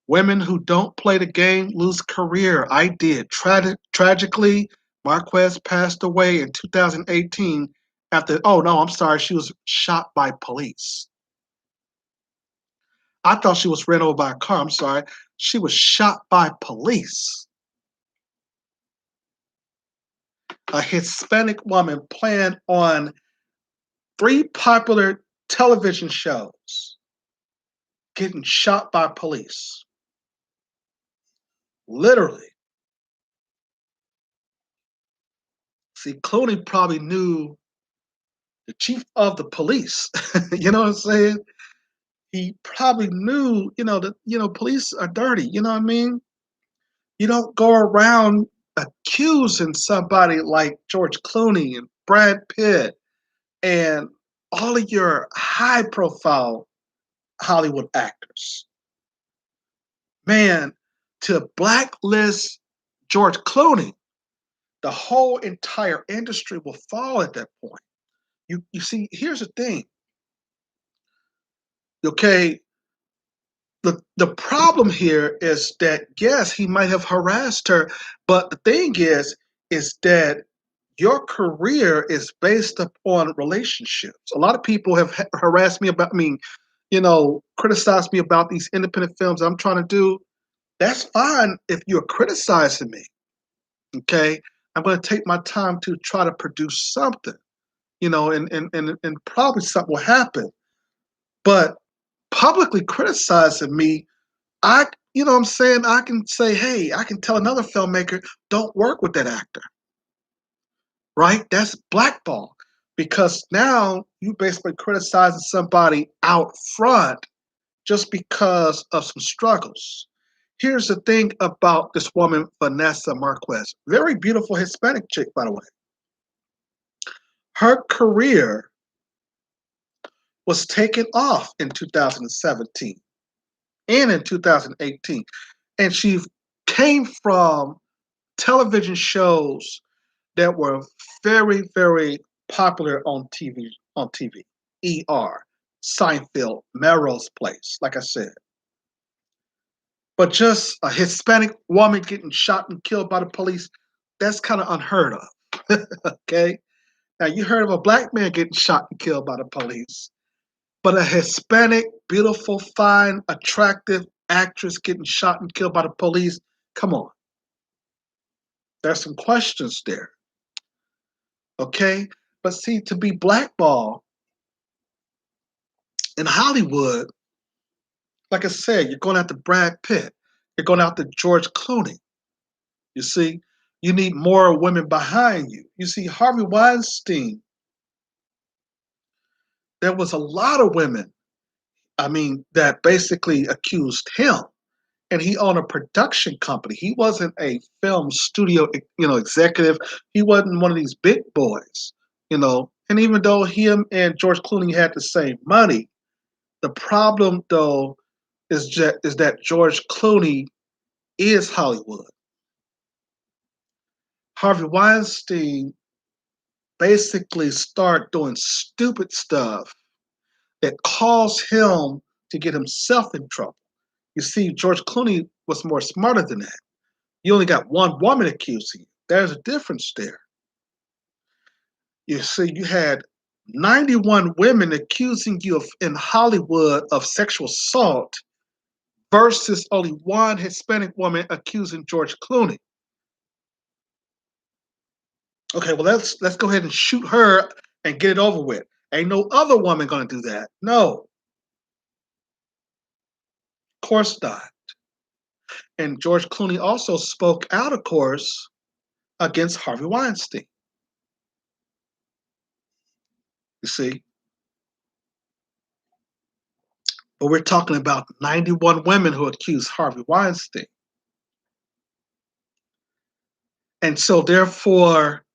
Women who don't play the game lose career. I did. Tragically, Marquez passed away in 2018 after, oh no, I'm sorry, she was shot by police. I thought she was ran over by a car. I'm sorry. She was shot by police. A Hispanic woman playing on 3 popular television shows getting shot by police. Literally. See, Clooney probably knew the chief of the police. You know what I'm saying? He probably knew, that police are dirty. You know what I mean? You don't go around accusing somebody like George Clooney and Brad Pitt and all of your high profile Hollywood actors. Man, to blacklist George Clooney, the whole entire industry will fall at that point. You see, here's the thing. Okay, the problem here is that yes, he might have harassed her, but the thing is that your career is based upon relationships. A lot of people have harassed me about. I mean, criticize me about these independent films I'm trying to do, that's fine if you're criticizing me. Okay. I'm going to take my time to try to produce something, and probably something will happen. But publicly criticizing me, what I'm saying, I can say, hey, I can tell another filmmaker, don't work with that actor, right? That's blackball because now you basically criticizing somebody out front just because of some struggles. Here's the thing about this woman, Vanessa Marquez, very beautiful Hispanic chick, by the way. Her career was taken off in 2017 and in 2018. And she came from television shows that were very, very popular on TV. On TV, ER, Seinfeld, Melrose Place, like I said. But just a Hispanic woman getting shot and killed by the police, that's kind of unheard of. Okay? Now, you heard of a black man getting shot and killed by the police, but a Hispanic, beautiful, fine, attractive actress getting shot and killed by the police, come on. There's some questions there. Okay? But see, to be blackballed in Hollywood, like I said, you're going after Brad Pitt. You're going after George Clooney. You see, you need more women behind you. You see, Harvey Weinstein, there was a lot of women, that basically accused him. And he owned a production company. He wasn't a film studio, executive. He wasn't one of these big boys. And even though him and George Clooney had the same money, the problem though is that George Clooney is Hollywood. Harvey Weinstein basically started doing stupid stuff that caused him to get himself in trouble. You see, George Clooney was more smarter than that. You only got one woman accusing you. There's a difference there. You see, you had 91 women accusing you in Hollywood of sexual assault versus only one Hispanic woman accusing George Clooney. Okay, well let's go ahead and shoot her and get it over with. Ain't no other woman gonna do that. No, of course not. And George Clooney also spoke out, of course, against Harvey Weinstein. You see, but we're talking about 91 women who accused Harvey Weinstein. And so, therefore,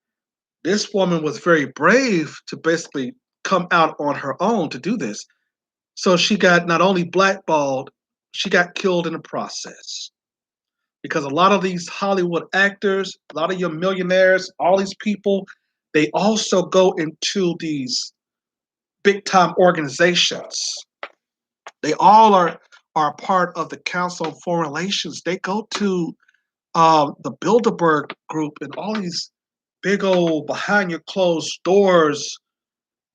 this woman was very brave to basically come out on her own to do this. So she got not only blackballed, she got killed in the process. Because a lot of these Hollywood actors, a lot of your millionaires, all these people, they also go into these big time organizations. They all are part of the Council on Foreign Relations. They go to the Bilderberg Group and all these big old behind your closed doors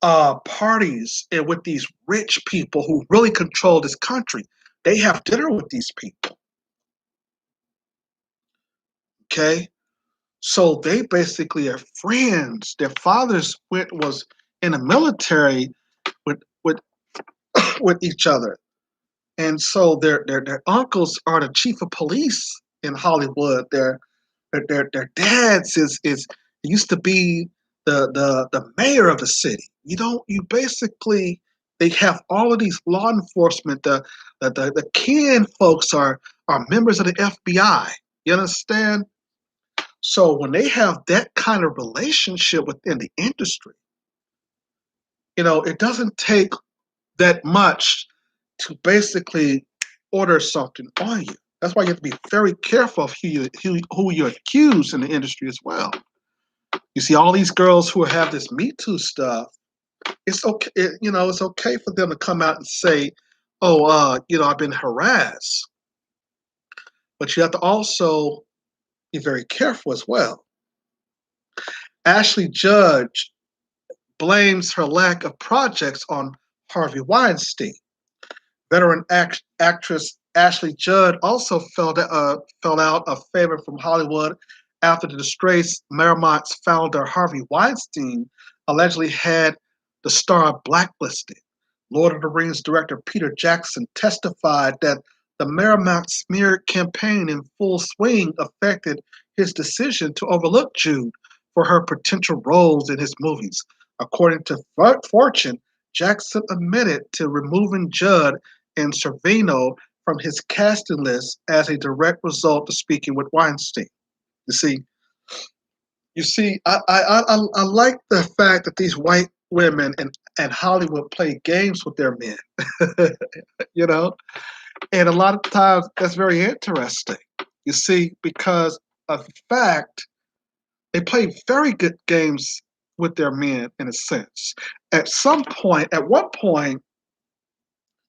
parties and with these rich people who really control this country. They have dinner with these people. Okay, so they basically are friends. Their fathers was in the military with with each other, and so their uncles are the chief of police in Hollywood. Their dads is used to be the mayor of the city. You basically they have all of these law enforcement. The kin folks are members of the FBI. You understand? So when they have that kind of relationship within the industry, it doesn't take that much to basically order something on you. That's why you have to be very careful of who you accuse in the industry as well. You see, all these girls who have this Me Too stuff, it's okay. It's okay for them to come out and say, "Oh, I've been harassed," but you have to also be very careful as well. Ashley Judge blames her lack of projects on Harvey Weinstein. Veteran actress Ashley Judd also fell out of favor from Hollywood after the disgraced Paramount's founder Harvey Weinstein allegedly had the star blacklisted. Lord of the Rings director Peter Jackson testified that the Paramount smear campaign in full swing affected his decision to overlook Jude for her potential roles in his movies. According to Fortune, Jackson admitted to removing Judd and Servino from his casting list as a direct result of speaking with Weinstein. You see, I like the fact that these white women and Hollywood play games with their men, you know, and a lot of times that's very interesting. You see, because of the fact they play very good games with their men in a sense. At one point,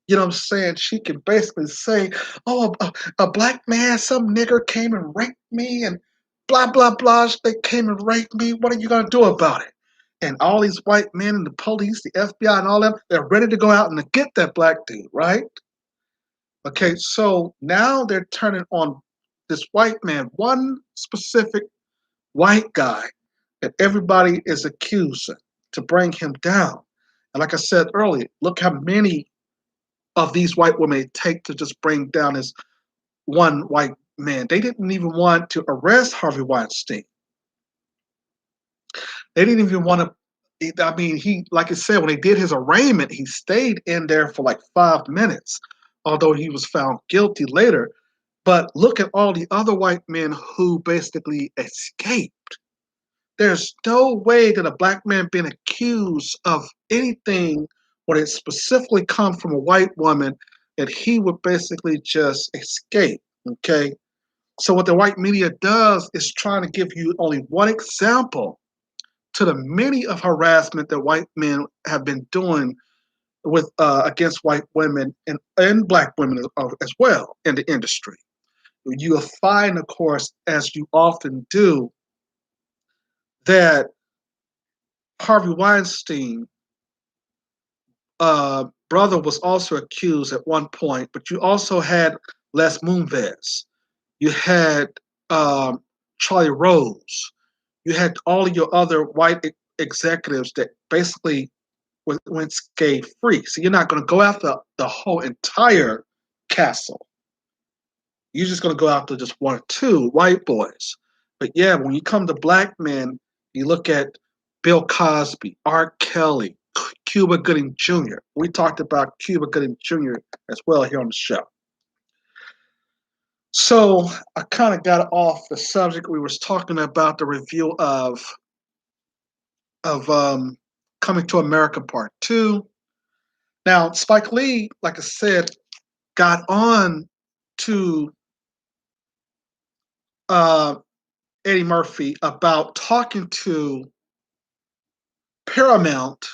you know what I'm saying? She can basically say, "Oh, a black man, some nigger came and raped me, and blah blah blah. They came and raped me. What are you gonna do about it?" And all these white men and the police, the FBI, and all them, they're ready to go out and to get that black dude, right? Okay, so now they're turning on this white man, one specific white guy that everybody is accusing to bring him down. And like I said earlier, look how many of these white women it take to just bring down this one white man. They didn't even want to arrest Harvey Weinstein. They didn't even want to. I mean, he, like I said, when they did his arraignment, he stayed in there for like 5 minutes, although he was found guilty later. But look at all the other white men who basically escaped. There's no way that a black man being accused of anything when it specifically comes from a white woman that he would basically just escape. Okay. So what the white media does is trying to give you only one example to the many of harassment that white men have been doing with against white women and black women as well in the industry. You'll find, of course, as you often do, that Harvey Weinstein brother was also accused at one point, but you also had Les Moonves. You had Charlie Rose. You had all of your other white executives that basically went scathe free. So you're not going to go after the whole entire castle. You're just going to go after just one or two white boys. But yeah, when you come to black men, you look at Bill Cosby, R. Kelly, Cuba Gooding Jr. We talked about Cuba Gooding Jr. as well here on the show. So I kind of got off the subject. We was talking about the review of Coming to America Part 2. Now, Spike Lee, like I said, got on to uh, Eddie Murphy about talking to Paramount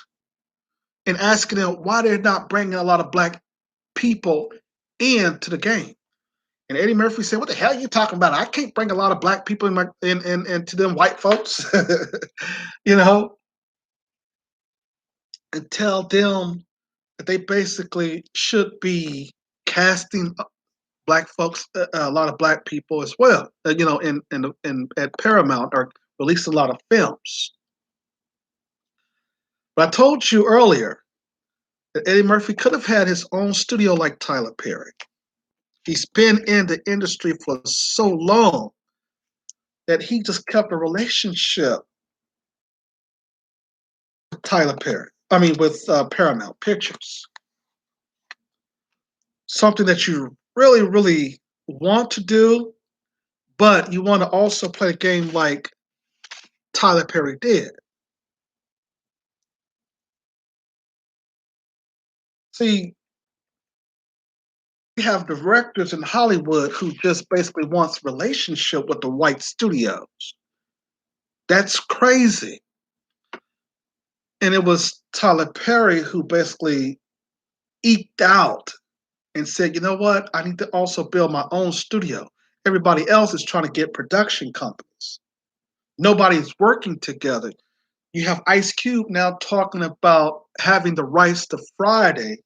and asking them why they're not bringing a lot of black people into the game. And Eddie Murphy said, "What the hell are you talking about? I can't bring a lot of black people into them white folks, you know, and tell them that they basically should be casting black folks, a lot of black people as well, you know, in at Paramount or release a lot of films." But I told you earlier that Eddie Murphy could have had his own studio like Tyler Perry. He's been in the industry for so long that he just kept a relationship with Tyler Perry. I mean, with Paramount Pictures. Something that you really, really want to do, but you want to also play a game like Tyler Perry did. See, we have directors in Hollywood who just basically wants relationship with the white studios. That's crazy. And it was Tyler Perry who basically eked out and said, "You know what? I need to also build my own studio. Everybody else is trying to get production companies. Nobody's working together." You have Ice Cube now talking about having the rights to Friday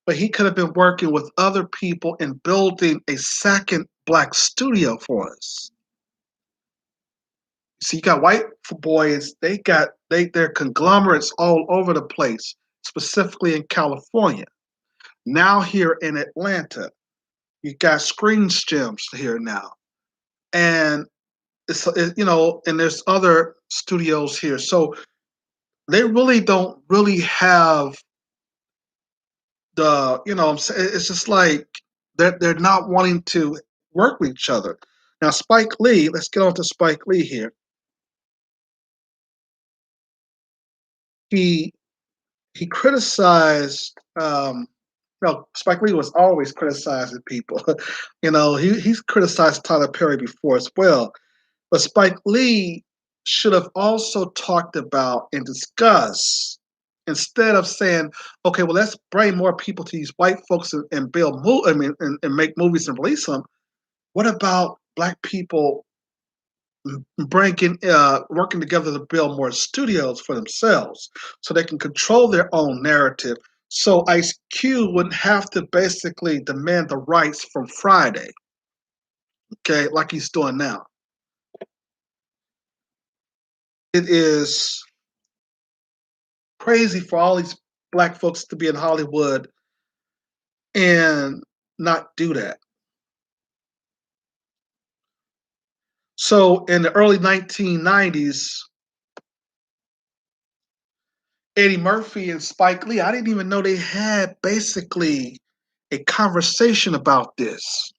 but he could have been working with other people and building a second black studio for us. See, you got white boys, they're conglomerates all over the place, specifically in California. Now here in Atlanta, you got Screen Gems here now. And and there's other studios here. So they really don't really have it's just like they're not wanting to work with each other. Now Spike Lee, let's get on to Spike Lee here. He he criticized Spike Lee was always criticizing people. He's criticized Tyler Perry before as well. But Spike Lee should have also talked about and discussed, instead of saying, okay, well, let's bring more people to these white folks and and make movies and release them. What about black people working together to build more studios for themselves so they can control their own narrative? So Ice Cube wouldn't have to basically demand the rights from Friday, okay, like he's doing now. It is crazy for all these black folks to be in Hollywood and not do that. So in the early 1990s, Eddie Murphy and Spike Lee, I didn't even know they had basically a conversation about this.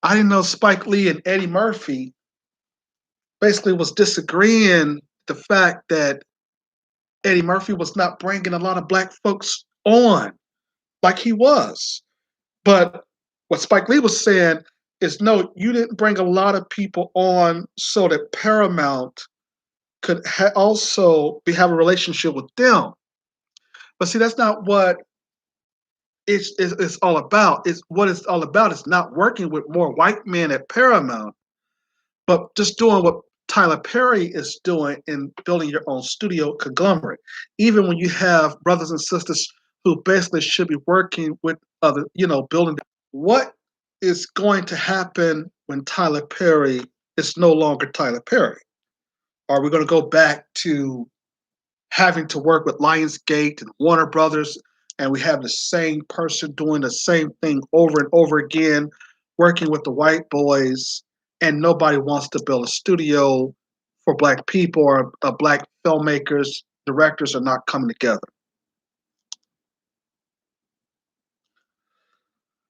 I didn't know Spike Lee and Eddie Murphy basically was disagreeing the fact that Eddie Murphy was not bringing a lot of black folks on like he was. But what Spike Lee was saying is, no, you didn't bring a lot of people on so that Paramount could also have a relationship with them. But see, that's not what it's all about. It's all about is not working with more white men at Paramount, but just doing what Tyler Perry is doing in building your own studio conglomerate. Even when you have brothers and sisters who basically should be working with other, building. What is going to happen when Tyler Perry is no longer Tyler Perry? Are we going to go back to having to work with Lionsgate and Warner Brothers, and we have the same person doing the same thing over and over again, working with the white boys, and nobody wants to build a studio for black people, or black filmmakers, directors are not coming together?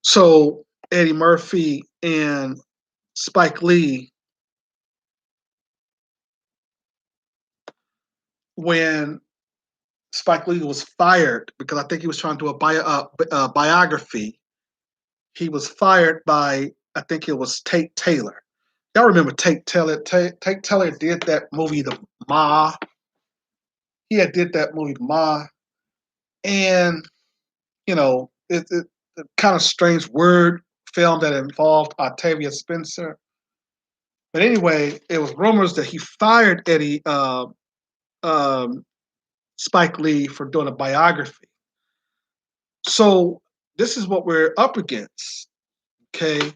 So Eddie Murphy and Spike Lee, when Spike Lee was fired because I think he was trying to do a biography, he was fired by, I think it was Tate Taylor. Y'all remember Tate Taylor? Tate Taylor did that movie, The Ma. He had did that movie, Ma, and it kind of strange word film that involved Octavia Spencer. But anyway, it was rumors that he fired Eddie Spike Lee for doing a biography. So this is what we're up against. Okay.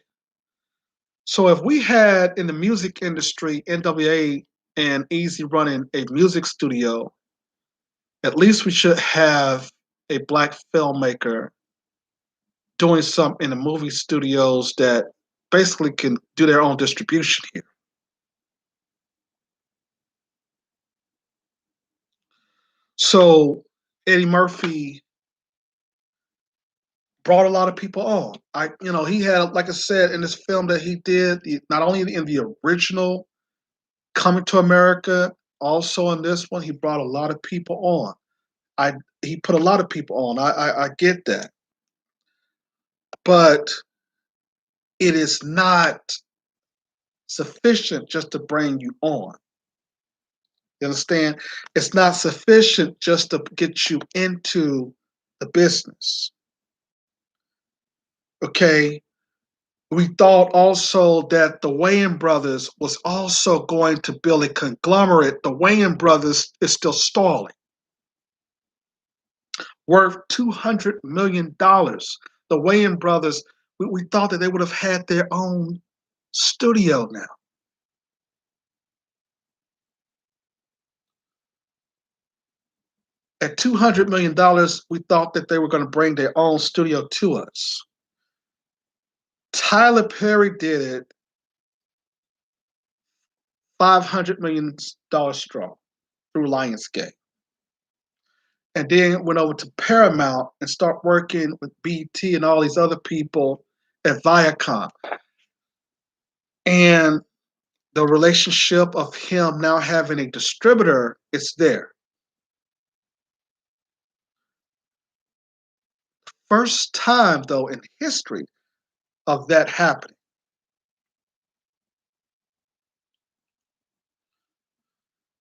So if we had in the music industry, NWA and Easy running a music studio, at least we should have a black filmmaker doing something in the movie studios that basically can do their own distribution here. So Eddie Murphy brought a lot of people on. He had, like I said, in this film that he did, not only in the original Coming to America, also in this one, he brought a lot of people on. He put a lot of people on. I get that, but it is not sufficient just to bring you on. You understand? It's not sufficient just to get you into the business. Okay. We thought also that the Wayans brothers was also going to build a conglomerate. The Wayans brothers is still stalling. worth $200 million. The Wayans brothers, we thought that they would have had their own studio now. At $200 million, we thought that they were going to bring their own studio to us. Tyler Perry did it $500 million strong through Lionsgate. And then went over to Paramount and start working with BT and all these other people at Viacom. And the relationship of him now having a distributor is there. First time, though, in history of that happening.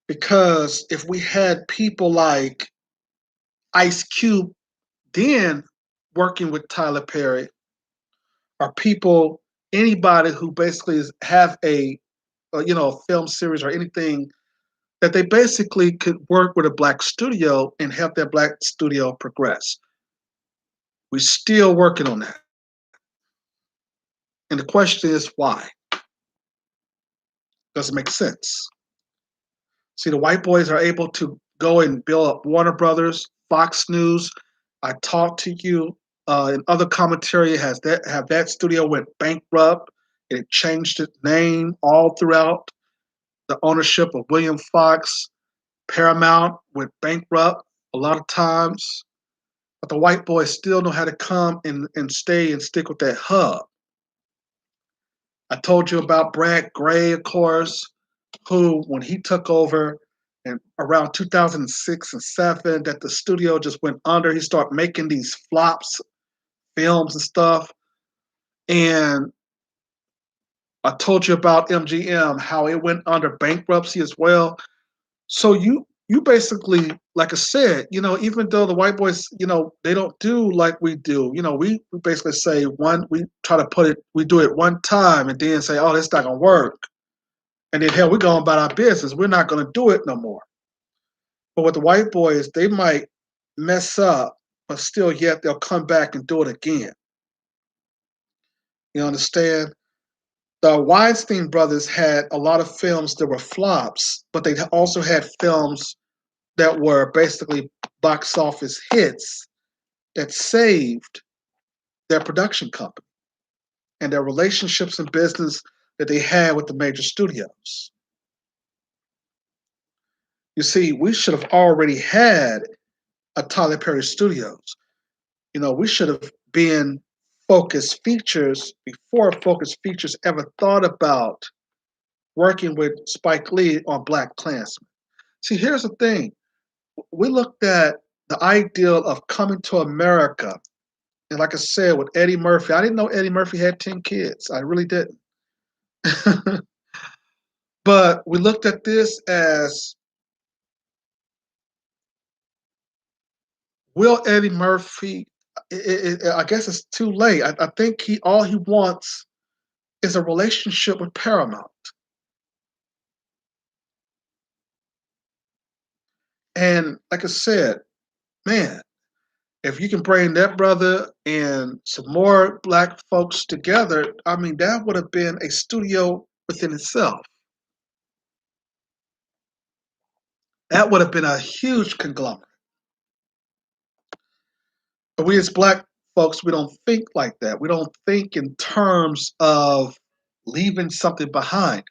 Because if we had people like Ice Cube then working with Tyler Perry, or people, anybody who basically have a film series or anything that they basically could work with a black studio and help that black studio progress. We're still working on that. And the question is why? Does it make sense? See, the white boys are able to go and build up Warner Brothers, Fox News. I talked to you in other commentary have that studio went bankrupt. It changed its name all throughout the ownership of William Fox. Paramount went bankrupt a lot of times, but the white boys still know how to come and stay and stick with that hub. I told you about Brad Gray, of course, who, when he took over in around 2006 and 7, that the studio just went under. He started making these flops, films and stuff. And I told you about MGM, how it went under bankruptcy as well. So you basically, like I said, even though the white boys, they don't do like we do. We basically say we try to we do it one time and then say, oh, that's not gonna work. And then hell, we're going about our business. We're not gonna do it no more. But with the white boys, they might mess up, but still yet they'll come back and do it again. You understand? The Weinstein brothers had a lot of films that were flops, but they also had films that were basically box office hits that saved their production company and their relationships in business that they had with the major studios. You see, we should have already had a Tyler Perry Studios. We should have been Focus Features before Focus Features ever thought about working with Spike Lee on Black Klansman. See, here's the thing. We looked at the ideal of coming to America. And like I said, with Eddie Murphy, I didn't know Eddie Murphy had 10 kids. I really didn't. But we looked at this as, will Eddie Murphy, I guess it's too late. I think all he wants is a relationship with Paramount. And like I said, man, if you can bring that brother and some more black folks together, I mean, that would have been a studio within itself. That would have been a huge conglomerate. But we as black folks, we don't think like that. We don't think in terms of leaving something behind.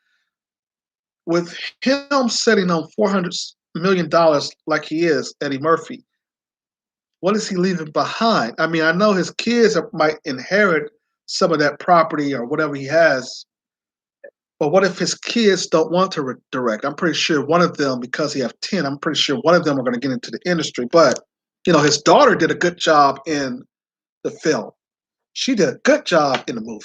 With him sitting on $400 million like he is, Eddie Murphy, what is he leaving behind? I mean, I know his kids might inherit some of that property or whatever he has, but what if his kids don't want to direct? I'm pretty sure one of them, because he has 10, I'm pretty sure one of them are going to get into the industry. But, his daughter did a good job in the film. She did a good job in the movie.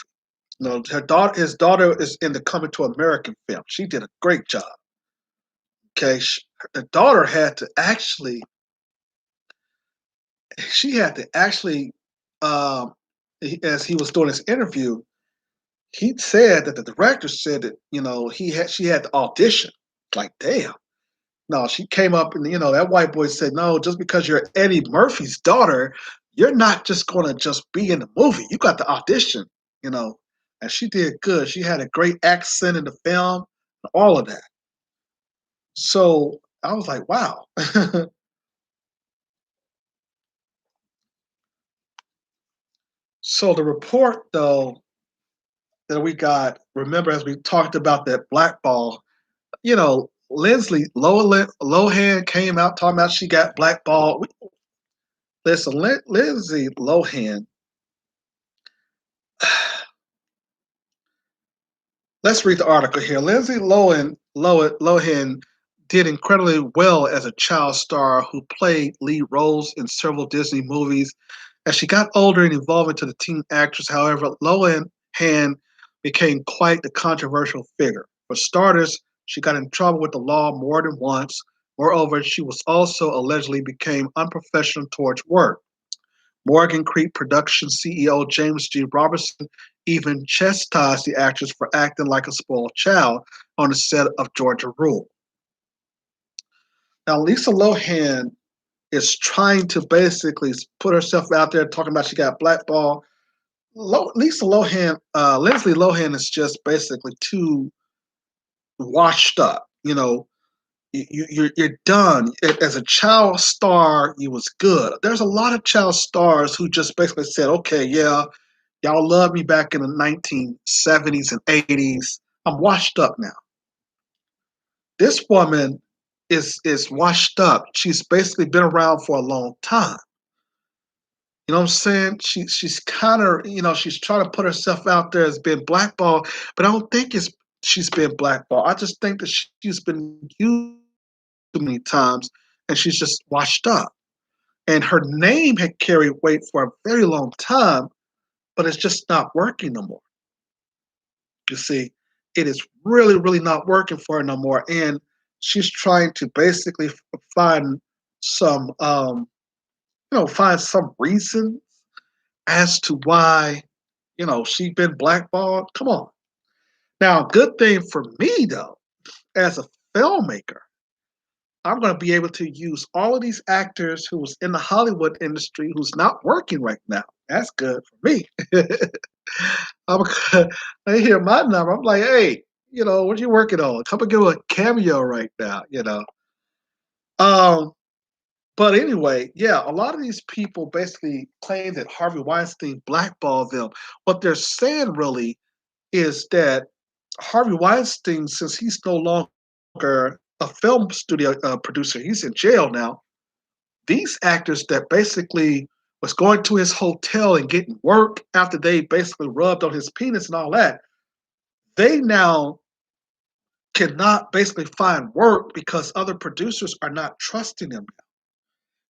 His daughter is in the Coming to American film. She did a great job. Okay, the daughter she had to actually, um, as he was doing his interview, he said that the director said that she had to audition. Like, damn, No, she came up and that white boy said, "No, just because you're Eddie Murphy's daughter, you're not just gonna just be in the movie. You got to audition." You know, and she did good. She had a great accent in the film, all of that. So I was like, wow. So the report though that we got, remember as we talked about that blackball, Lohan came out talking about she got blackballed. Listen, Lindsay Lohan. Let's read the article here. Lohan did incredibly well as a child star who played lead roles in several Disney movies. As she got older and evolved into the teen actress, however, Lohan became quite the controversial figure. For starters, she got in trouble with the law more than once. Moreover, she was also allegedly became unprofessional towards work. Morgan Creek Productions CEO James G. Robertson even chastised the actress for acting like a spoiled child on the set of Georgia Rule. Now, Lisa Lohan is trying to basically put herself out there talking about she got blackballed. Lisa Lohan, Lindsay Lohan is just basically too washed up. You're done. As a child star, you was good. There's a lot of child stars who just basically said, "Okay, yeah, y'all loved me back in the 1970s and 80s. I'm washed up now." This woman is washed up. She's basically been around for a long time. You know what I'm saying? She's kind of she's trying to put herself out there as being blackballed, but I don't think it's she's been blackballed. I just think that she's been used too many times, and she's just washed up. And her name had carried weight for a very long time, but it's just not working no more. You see, it is really, really not working for her no more, and she's trying to basically find some, find some reason as to why, she's been blackballed. Come on. Now, good thing for me though, as a filmmaker, I'm going to be able to use all of these actors who was in the Hollywood industry who's not working right now. That's good for me. I'm, they hear my number. I'm like, hey, what you working on? Come and give a cameo right now. Um, but anyway, yeah, a lot of these people basically claim that Harvey Weinstein blackballed them. What they're saying really is that Harvey Weinstein, since he's no longer a film studio producer, he's in jail now. These actors that basically was going to his hotel and getting work after they basically rubbed on his penis and all that, they now cannot basically find work because other producers are not trusting them.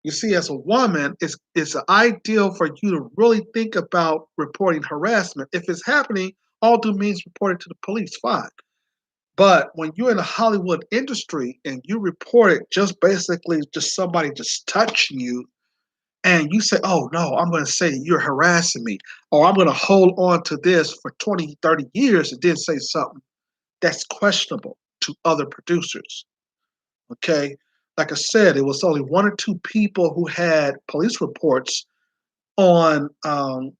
You see, as a woman, it's ideal for you to really think about reporting harassment. If it's happening, all do means report it to the police, fine. But when you're in the Hollywood industry and you report it just basically just somebody just touching you, and you say, "Oh no, I'm going to say you're harassing me," or "I'm going to hold on to this for 20, 30 years and then say something," that's questionable to other producers. Okay. Like I said, it was only one or two people who had police reports on on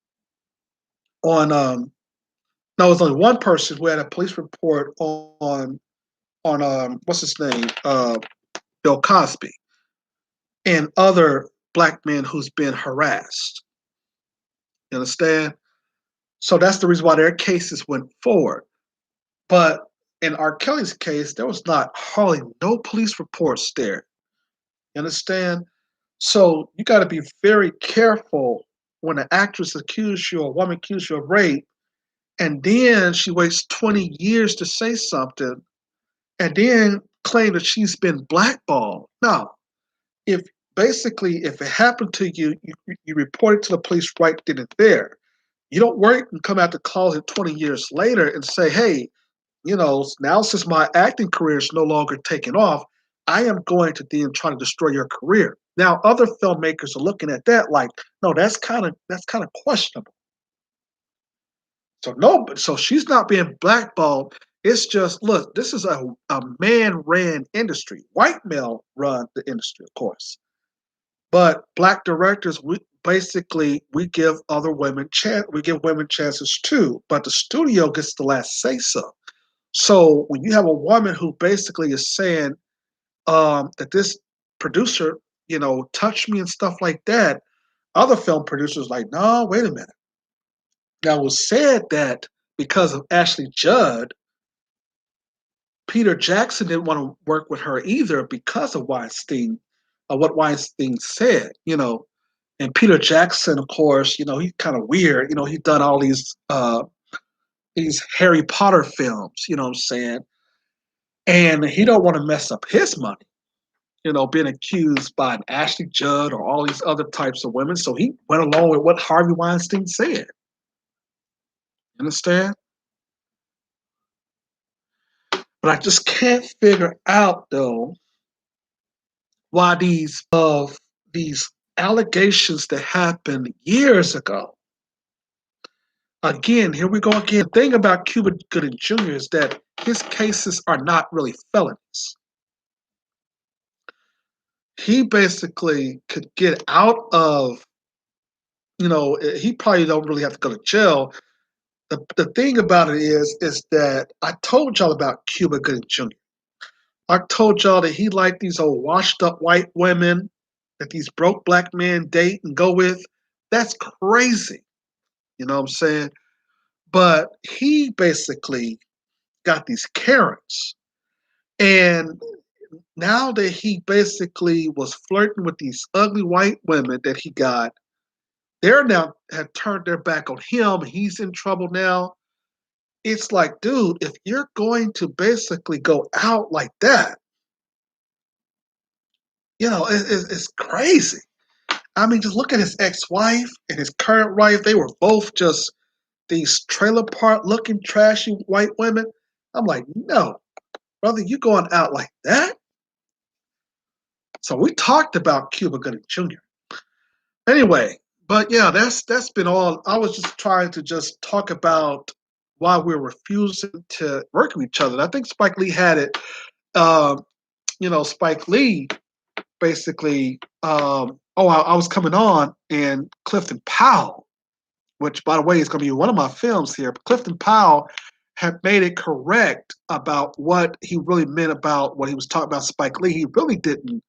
no, it was only one person who had a police report on what's his name? Bill Cosby and other black men who's been harassed. You understand? So that's the reason why their cases went forward. But in R. Kelly's case, there was not hardly no police reports there. You understand? So you got to be very careful when an actress accuses you or a woman accuses you of rape, and then she waits 20 years to say something, and then claim that she's been blackballed. No, if if it happened to you, you report it to the police right then and there. You don't wait and come out to closet 20 years later and say, hey, now since my acting career is no longer taking off, I am going to then try to destroy your career. Now, other filmmakers are looking at that like, no, that's kind of questionable. So no, so she's not being blackballed. It's just look, this is a man ran industry. White male run the industry, of course. But black directors, we give other women we give women chances too. But the studio gets the last say so. So when you have a woman who basically is saying that this producer, touched me and stuff like that, other film producers like, no, wait a minute. Now it was said that because of Ashley Judd, Peter Jackson didn't want to work with her either because of Weinstein, what Weinstein said, And Peter Jackson, of course, he's kind of weird. He's done all these Harry Potter films, you know what I'm saying? And he don't want to mess up his money, being accused by an Ashley Judd or all these other types of women. So he went along with what Harvey Weinstein said. You understand? But I just can't figure out though why these allegations that happened years ago. Again, here we go again. The thing about Cuba Gooding Jr. is that his cases are not really felonies. He basically could get out of, he probably don't really have to go to jail. The thing about it is that I told y'all about Cuba Gooding Jr. I told y'all that he liked these old washed up white women that these broke black men date and go with. That's crazy. You know what I'm saying? But he basically got these Karens. And now that he basically was flirting with these ugly white women that he got, they're now have turned their back on him. He's in trouble now. It's like, dude, if you're going to basically go out like that, it's crazy. I mean, just look at his ex-wife and his current wife. They were both just these trailer park looking trashy white women. I'm like, no, brother, you going out like that? So we talked about Cuba Gooding Jr. Anyway, but yeah, that's been all. I was just trying to just talk about why we're refusing to work with each other. And I think Spike Lee had it. Um, Spike Lee basically. I was coming on, and Clifton Powell, which by the way is going to be one of my films here. But Clifton Powell had made it correct about what he really meant about what he was talking about Spike Lee. He really didn't.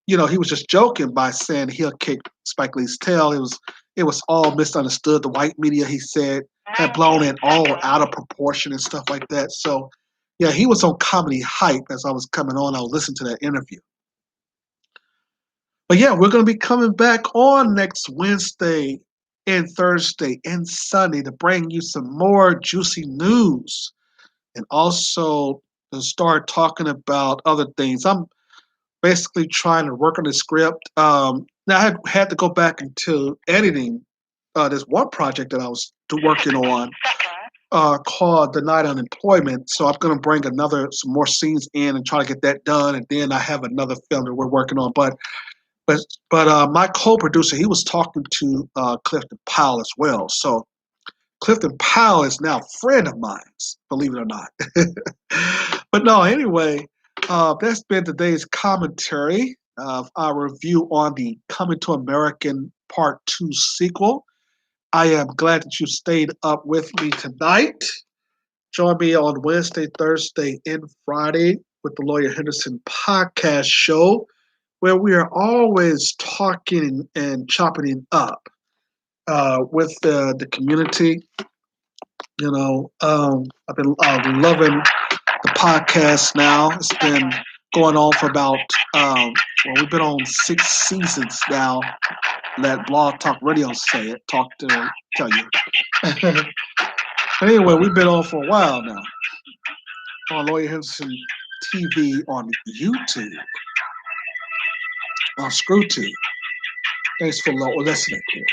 He was just joking by saying he'll kick Spike Lee's tail. It was all misunderstood. The white media, he said, had blown it all out of proportion and stuff like that. So, yeah, he was on comedy hype as I was coming on. I was listening to that interview. But yeah, we're going to be coming back on next Wednesday and Thursday and Sunday to bring you some more juicy news and also to start talking about other things. I'm basically trying to work on the script. Now I had to go back into editing this one project that I was working on called Denied Unemployment. So I'm going to bring some more scenes in and try to get that done. And then I have another film that we're working on. But my co-producer, he was talking to Clifton Powell as well. So Clifton Powell is now a friend of mine, believe it or not. But no, anyway, that's been today's commentary of our review on the Coming to American Part 2 sequel. I am glad that you stayed up with me tonight. Join me on Wednesday, Thursday, and Friday with the Lawyer Henderson podcast show, where we are always talking and chopping it up with the community. I've been loving the podcast now. It's been going on for about, we've been on 6 seasons now. Let Blog Talk Radio say it, tell you. Anyway, we've been on for a while now on Lawyer Henderson TV on YouTube, on ScrewTube. Thanks for listening here.